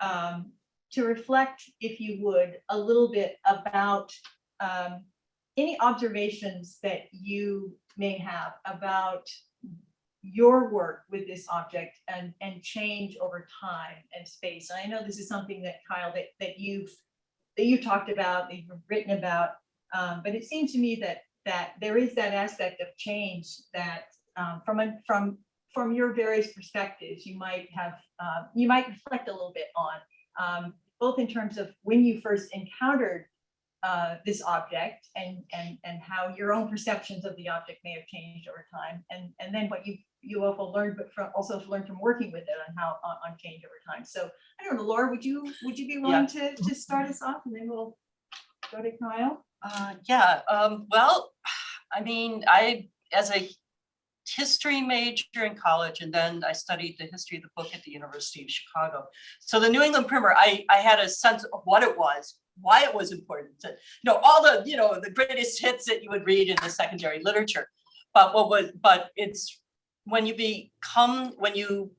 to reflect, if you would, a little bit about any observations that you may have about your work with this object and change over time and space. And I know this is something that, Kyle, that you've talked about, that you've written about, but it seems to me that there is that aspect of change that from your various perspectives, you might reflect a little bit on, both in terms of when you first encountered this object and how your own perceptions of the object may have changed over time, and then what you also learned, but also learned from working with it on change over time. So I don't know, Laura, would you be willing to start us off, and then we'll go to Kyle? Well, I mean, as a history major in college, and then I studied the history of the book at the University of Chicago. So the New England Primer, I had a sense of what it was, why it was important, to all the the greatest hits that you would read in the secondary literature. But it's when you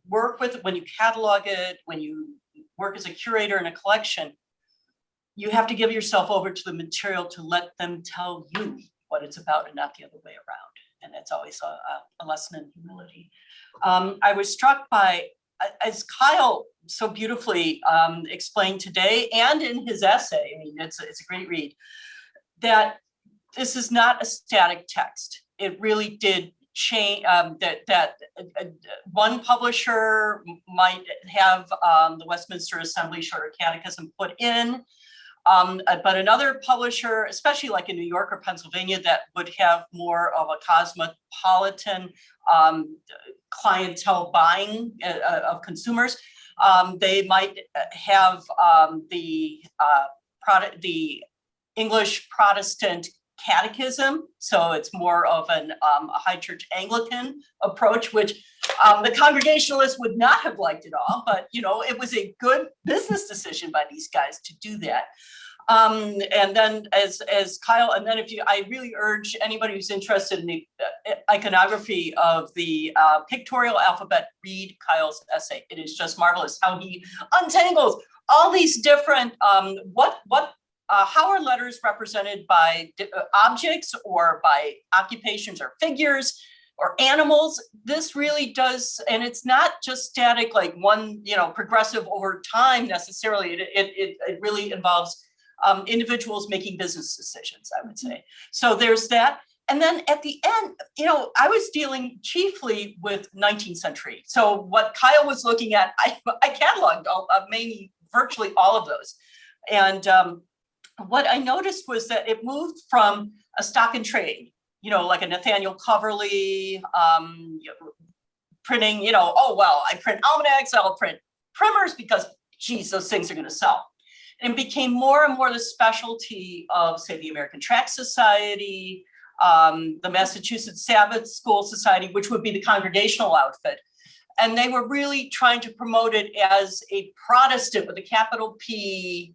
work with it, when you catalog it, when you work as a curator in a collection, you have to give yourself over to the material to let them tell you what it's about and not the other way around. And that's always a lesson in humility. I was struck by, as Kyle so beautifully explained today and in his essay, I mean, it's a great read, that this is not a static text. It really did change, that one publisher might have the Westminster Assembly Shorter Catechism put in, but another publisher, especially like in New York or Pennsylvania, that would have more of a cosmopolitan clientele buying of consumers, they might have the English Protestant Catechism, so it's more of a High Church Anglican approach, which the Congregationalists would not have liked at all, but it was a good business decision by these guys to do that. And then as Kyle, and then I really urge anybody who's interested in the iconography of the Pictorial Alphabet, read Kyle's essay. It is just marvelous how he untangles all these different, how are letters represented by objects or by occupations or figures or animals. This really does, and it's not just static, like one, progressive over time necessarily. It really involves individuals making business decisions, I would say. So there's that. And then at the end, I was dealing chiefly with 19th century. So what Kyle was looking at, I cataloged mainly virtually all of those. And what I noticed was that it moved from a stock and trade, like a Nathaniel Coverley printing, oh, well, I print almanacs, I'll print primers because, geez, those things are going to sell. And it became more and more the specialty of, say, the American Tract Society, the Massachusetts Sabbath School Society, which would be the congregational outfit. And they were really trying to promote it as a Protestant with a capital P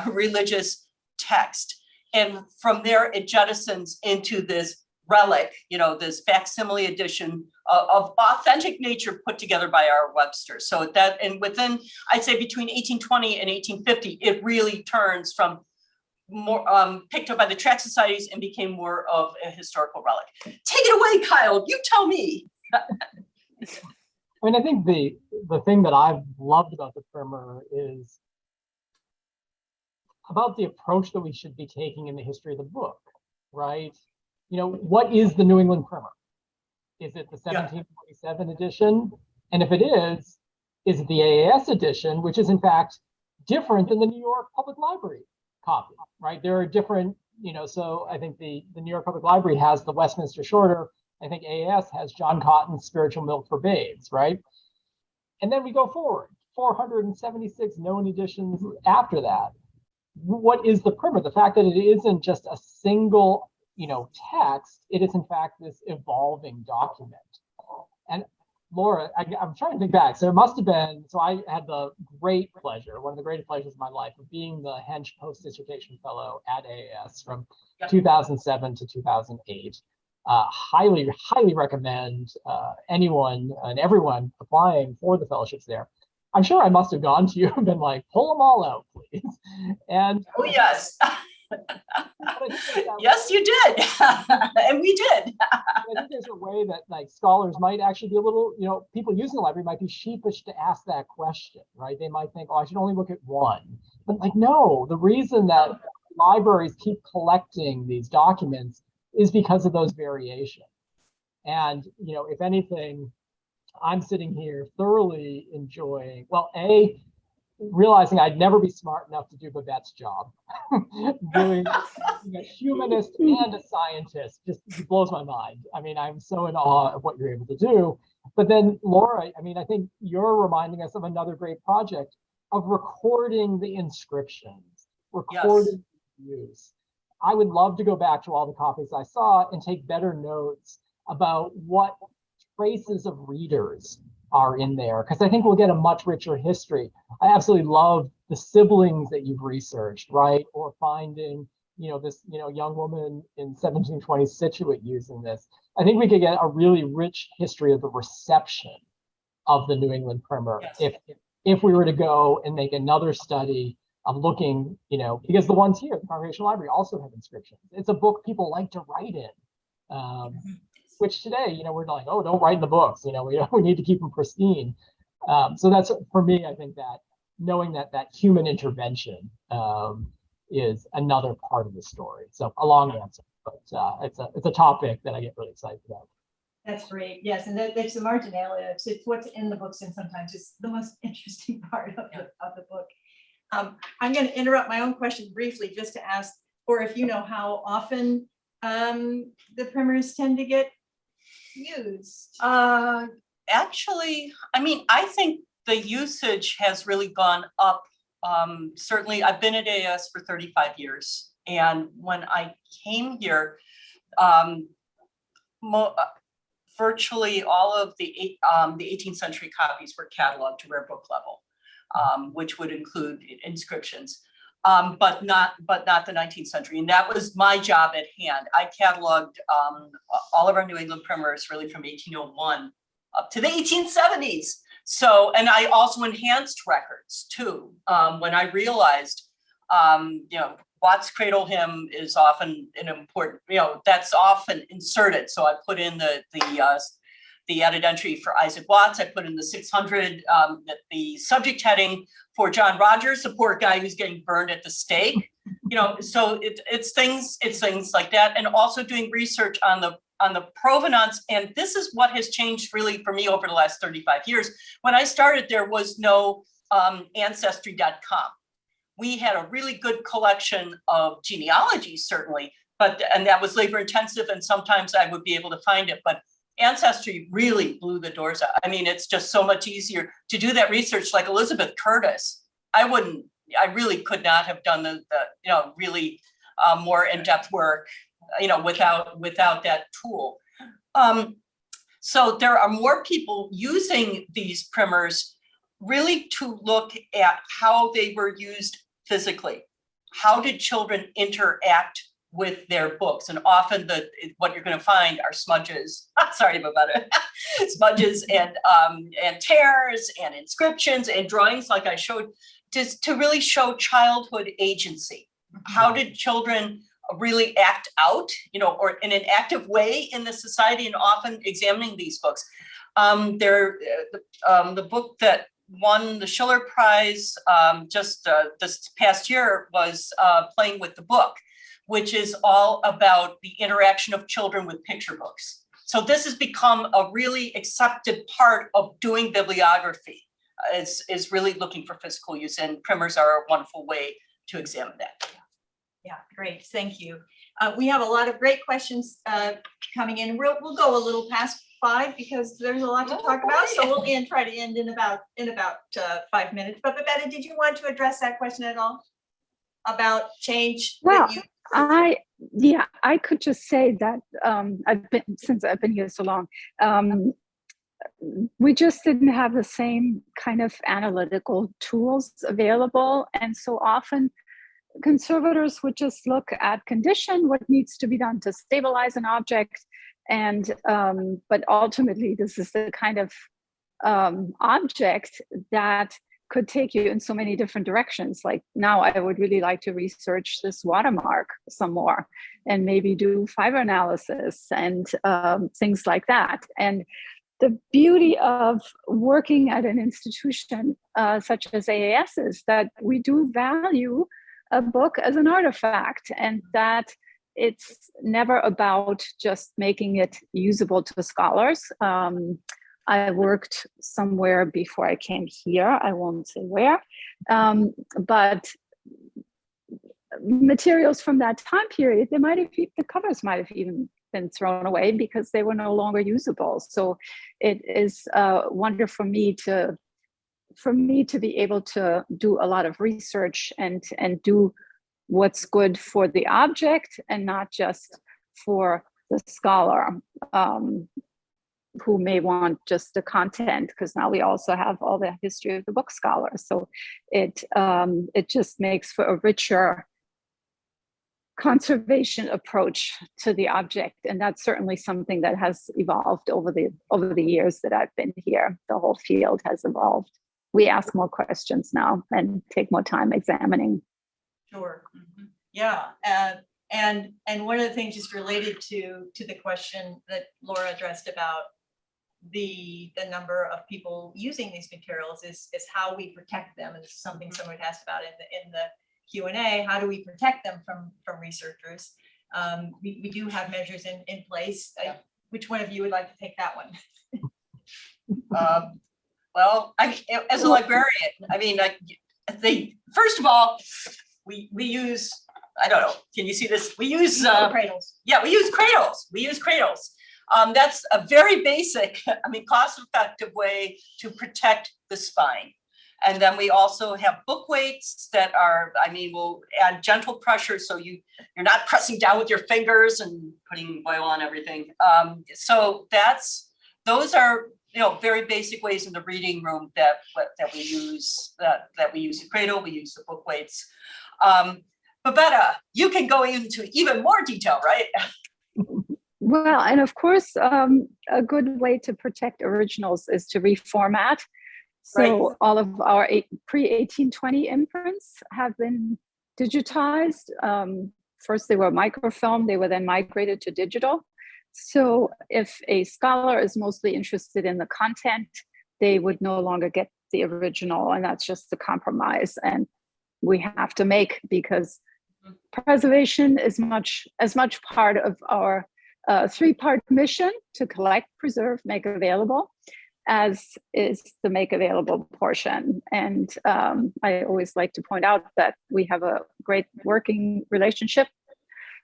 religious text. And from there, it jettisons into this relic, this facsimile edition of authentic nature put together by our Webster. So that, and within, I'd say between 1820 and 1850, it really turns from more picked up by the tract societies and became more of a historical relic. Take it away, Kyle, you tell me. I mean, I think the thing that I've loved about the primer is about the approach that we should be taking in the history of the book, right? What is the New England Primer? Is it the 1747 edition? And if it is it the AAS edition, which is in fact different than the New York Public Library copy, right? There are different, so I think the New York Public Library has the Westminster Shorter. I think AAS has John Cotton's Spiritual Milk for Babes, right? And then we go forward, 476 known editions after that. what is the primer? The fact that it isn't just a single, text, it is in fact this evolving document. And Laura, I'm trying to think back. So it must have been, so I had the great pleasure, one of the greatest pleasures of my life, of being the Hench Post-Dissertation Fellow at AAS from 2007 to 2008. Highly, highly recommend anyone and everyone applying for the fellowships there. I'm sure I must have gone to you and been like, pull them all out, please. And oh, yes. Yes, you did. And we did. I think there's a way that like scholars might actually be a little, people using the library might be sheepish to ask that question, right? They might think, oh, I should only look at one. But like, no, the reason that libraries keep collecting these documents is because of those variations. And, if anything, I'm sitting here thoroughly enjoying, well, realizing I'd never be smart enough to do Babette's job. Being a humanist and a scientist just blows my mind. I mean, I'm so in awe of what you're able to do. But then, Laura, I think you're reminding us of another great project of recording the inscriptions, recording the views. I would love to go back to all the copies I saw and take better notes about what traces of readers are in there, because I think we'll get a much richer history. I absolutely love the siblings that you've researched, right? Or finding, this, young woman in 1720 Scituate using this. I think we could get a really rich history of the reception of the New England primer if we were to go and make another study of looking, because the ones here at the Congregational Library also have inscriptions. It's a book people like to write in. Which today, we're like, oh, don't write in the books. We need to keep them pristine. So that's, for me, I think that knowing that human intervention is another part of the story. So a long answer, but it's a topic that I get really excited about. That's great. Yes, and that's the marginalia. It's what's in the books, and sometimes it's the most interesting part of the book. I'm going to interrupt my own question briefly just to ask, or if you know how often the primers tend to get used. Actually, I think the usage has really gone up. Certainly, I've been at AAS for 35 years. And when I came here, virtually all of the 18th century copies were cataloged to rare book level, which would include inscriptions. But not the 19th century. And that was my job at hand. I cataloged all of our New England primers really from 1801 up to the 1870s. So, and I also enhanced records too. When I realized, Watts' Cradle Hymn is often an important, that's often inserted. So I put in the added entry for Isaac Watts. I put in the 600, the subject heading for John Rogers, the poor guy who's getting burned at the stake. So it's things like that, and also doing research on the provenance. And this is what has changed really for me over the last 35 years. When I started, there was no ancestry.com. We had a really good collection of genealogies, certainly, and that was labor intensive, and sometimes I would be able to find it, but Ancestry really blew the doors out. It's just so much easier to do that research. Like Elizabeth Curtis, I really could not have done the really more in-depth work, without that tool. So there are more people using these primers really to look at how they were used physically. How did children interact with their books? And often what you're going to find are smudges. Sorry about it. Smudges and tears and inscriptions and drawings, like I showed, to really show childhood agency. How did children really act out, or in an active way in the society, and often examining these books. The book that won the Schiller Prize just this past year was Playing with the Book, which is all about the interaction of children with picture books. So this has become a really accepted part of doing bibliography, is really looking for physical use, and primers are a wonderful way to examine that. Yeah, great, thank you. We have a lot of great questions coming in. We'll go a little past 5 because there's a lot to talk about. So we'll try to end in about 5 minutes. But Babette, did you want to address that question at all? about change Well, that you? I could just say that since I've been here so long, we just didn't have the same kind of analytical tools available, and so often conservators would just look at condition, what needs to be done to stabilize an object, and but ultimately this is the kind of object that could take you in so many different directions. Like now I would really like to research this watermark some more and maybe do fiber analysis and things like that. And the beauty of working at an institution such as AAS is that we do value a book as an artifact, and that it's never about just making it usable to scholars. I worked somewhere before I came here, I won't say where, but materials from that time period, the covers might have even been thrown away because they were no longer usable. So it is wonderful for me to be able to do a lot of research and do what's good for the object and not just for the scholar who may want just the content, because now we also have all the history of the book scholar. So it just makes for a richer conservation approach to the object, and that's certainly something that has evolved over the years that I've been here. The whole field has evolved. We ask more questions now and take more time examining. Sure. Mm-hmm. Yeah. And one of the things just related to the question that Laura addressed about the number of people using these materials is how we protect them. And this is something someone asked about in the Q&A. How do we protect them from researchers? We do have measures in place. Which one of you would like to take that one? Well, as a librarian, I mean, first of all, we use, I don't know, can you see this? We use cradles. Yeah, we use cradles. That's a very basic, cost-effective way to protect the spine. And then we also have book weights that are, we'll add gentle pressure so you're not pressing down with your fingers and putting oil on everything. So those are very basic ways in the reading room that we use. That we use the cradle, we use the book weights. Babette, you can go into even more detail, right? Well, and of course, a good way to protect originals is to reformat. So right. All of our pre-1820 imprints have been digitized. First, they were microfilm, they were then migrated to digital. So if a scholar is mostly interested in the content, they would no longer get the original, and that's just the compromise. And we have to make, because preservation is as much part of our three-part mission to collect, preserve, make available, as is the make available portion. And I always like to point out that we have a great working relationship,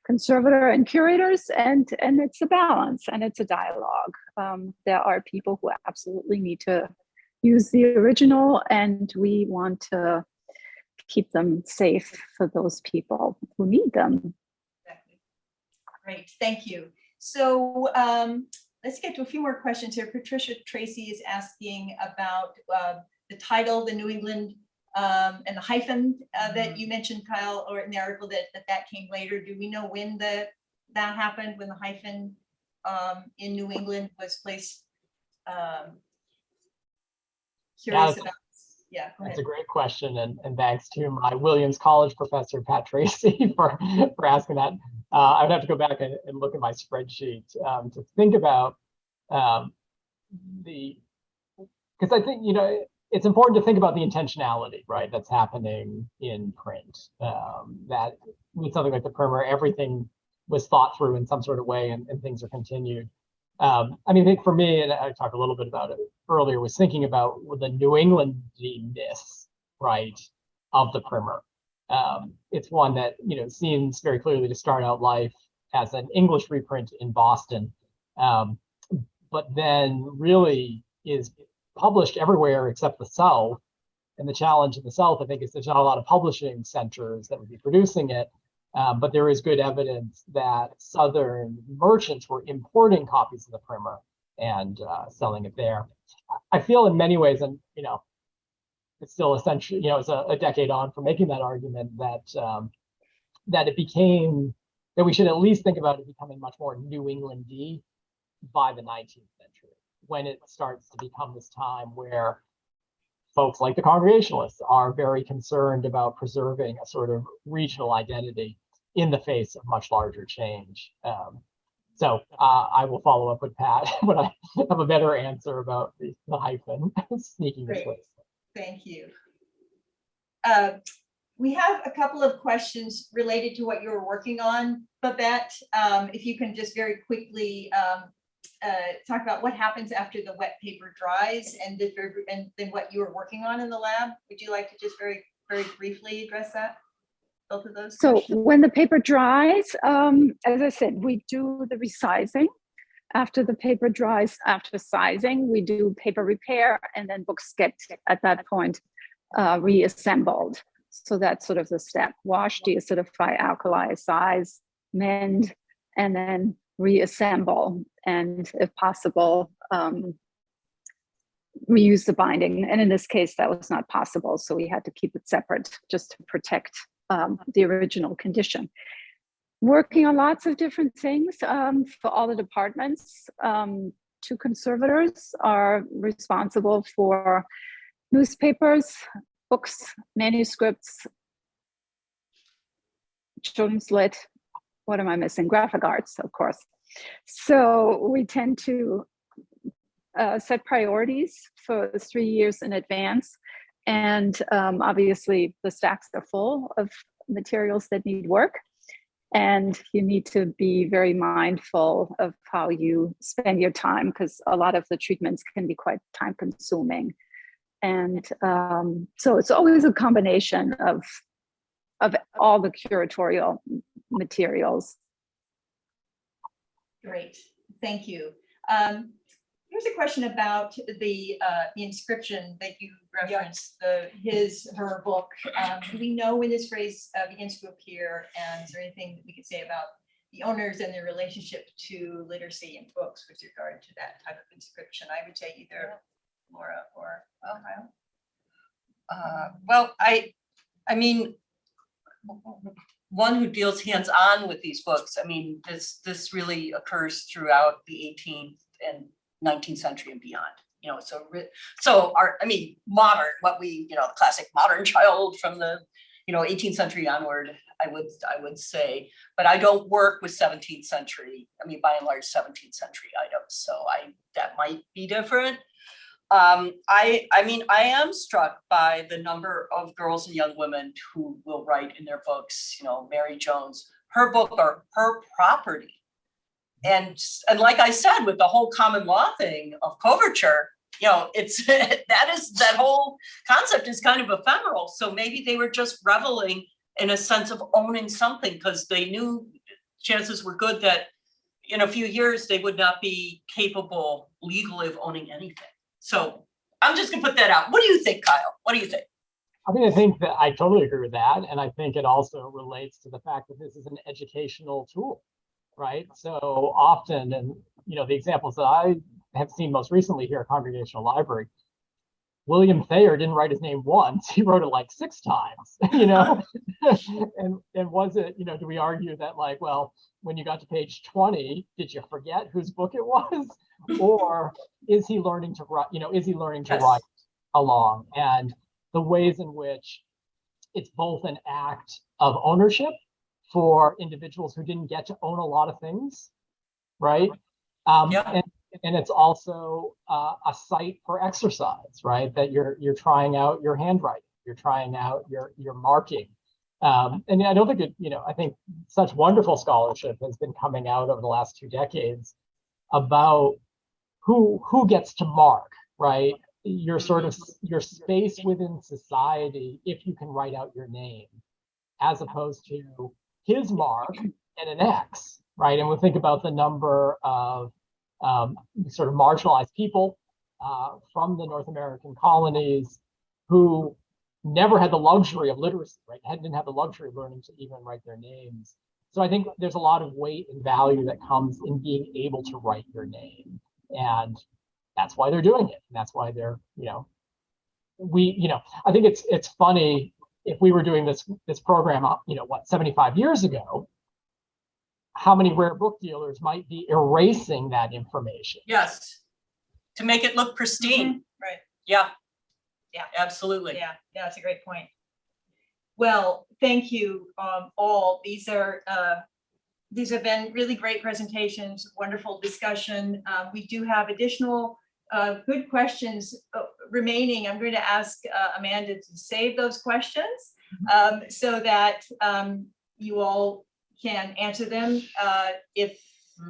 conservator and curators, and it's a balance and it's a dialogue. There are people who absolutely need to use the original, and we want to keep them safe for those people who need them. Exactly. Great, thank you. So let's get to a few more questions here. Patricia Tracy is asking about the title, the New England, and the hyphen that you mentioned, Kyle, or in the article that came later. Do we know when that happened, when the hyphen in New England was placed? Curious about. Yeah, go ahead. That's a great question, and thanks to my Williams College professor, Pat Tracy, for asking that. I would have to go back and look at my spreadsheet to think about because I think, it's important to think about the intentionality, right, that's happening in print. That with something like the primer, everything was thought through in some sort of way, and things are continued. I think for me, and I talked a little bit about it earlier, was thinking about the New Englandiness, right, of the primer. It's one that, seems very clearly to start out life as an English reprint in Boston, but then really is published everywhere except the South And the challenge in the South, I think, is there's not a lot of publishing centers that would be producing it. But there is good evidence that Southern merchants were importing copies of the primer and selling it there. I feel in many ways, and it's still essentially, it's a decade on from making that argument that that it became that we should at least think about it becoming much more New England-y by the 19th century, when it starts to become this time where folks like the Congregationalists are very concerned about preserving a sort of regional identity in the face of much larger change. So I will follow up with Pat when I have a better answer about the hyphen sneaking this way. Thank you. We have a couple of questions related to what you're working on, Babette. If you can just very quickly talk about what happens after the wet paper dries and then what you are working on in the lab. Would you like to just very, very briefly address that? Both of those So questions? when the paper dries, as I said, we do the resizing. After the paper dries, after sizing, we do paper repair, and then books get at that point reassembled. So that's sort of the step: wash, deacidify, alkali, size, mend, and then reassemble. And if possible, reuse the binding. And in this case, that was not possible. So we had to keep it separate just to protect the original condition. Working on lots of different things for all the departments. Two conservators are responsible for newspapers, books, manuscripts, children's lit. What am I missing? Graphic arts, of course. So we tend to set priorities for 3 years in advance. And obviously the stacks are full of materials that need work. And you need to be very mindful of how you spend your time, because a lot of the treatments can be quite time consuming. And so it's always a combination of all the curatorial materials. Great, thank you. Here's a question about the inscription that you referenced, her book. Do we know when this phrase begins to appear, and is there anything that we could say about the owners and their relationship to literacy in books with regard to that type of inscription? I would say either Laura or Kyle. Well, I mean, one who deals hands-on with these books, I mean, this really occurs throughout the 18th and 19th century and beyond. Modern, the classic modern child from the 18th century onward, I would say, but I don't work with 17th century. I mean, by and large, 17th century items. So that might be different. I am struck by the number of girls and young women who will write in their books, Mary Jones, her book or her property. And like I said, with the whole common law thing of coverture, it's that whole concept is kind of ephemeral. So maybe they were just reveling in a sense of owning something, because they knew chances were good that in a few years they would not be capable legally of owning anything. So I'm just gonna put that out. What do you think, Kyle? What do you think? I think that I totally agree with that. And I think it also relates to the fact that this is an educational tool, right? So often, and the examples that I have seen most recently here at Congregational Library, William Thayer didn't write his name once, he wrote it like 6 times, and was it, do we argue that when you got to page 20, did you forget whose book it was? Or is he learning to write, write along? And the ways in which it's both an act of ownership for individuals who didn't get to own a lot of things, right? And it's also a site for exercise, right? That you're trying out your handwriting, you're trying out your marking. And I don't think I think such wonderful scholarship has been coming out over the last 2 decades about who gets to mark, right? Your space within society, if you can write out your name, as opposed to his mark and an X, right? And we'll think about the number of sort of marginalized people from the North American colonies who never had the luxury of literacy, right? Didn't have the luxury of learning to even write their names. So I think there's a lot of weight and value that comes in being able to write your name. And that's why they're doing it. And that's why they're, I think it's funny, if we were doing this program, 75 years ago, how many rare book dealers might be erasing that information? Yes, to make it look pristine. Right. Yeah. Yeah. Absolutely. Yeah, that's a great point. Well, thank you all. These have been really great presentations, wonderful discussion. We do have additional good questions remaining. I'm going to ask Amanda to save those questions so that you all can answer them if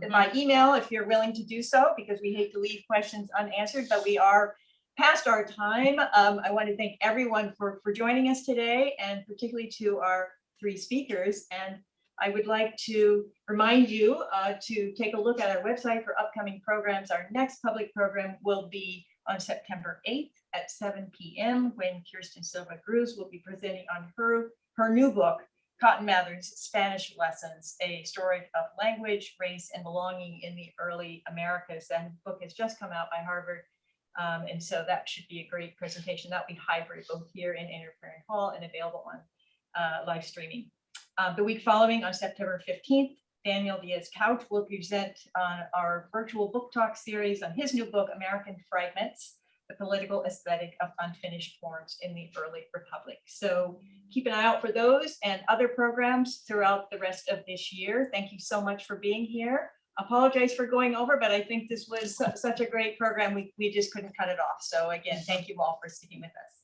by email, if you're willing to do so, because we hate to leave questions unanswered, but we are past our time. I want to thank everyone for joining us today, and particularly to our three speakers. And I would like to remind you to take a look at our website for upcoming programs. Our next public program will be on September 8th at 7 p.m. when Kirsten Silva Cruz will be presenting on her new book, Cotton Mather's Spanish Lessons, a story of language, race, and belonging in the early Americas. And the book has just come out by Harvard. And so that should be a great presentation. That'll be hybrid, both here in Antiquarian Hall and available on live streaming. The week following, on September 15th, Daniel Diaz-Couch will present our virtual book talk series on his new book, American Fragments, The Political Aesthetic of Unfinished Forms in the Early Republic. So keep an eye out for those and other programs throughout the rest of this year. Thank you so much for being here. Apologize for going over, but I think this was such a great program, we just couldn't cut it off. So again, thank you all for sticking with us.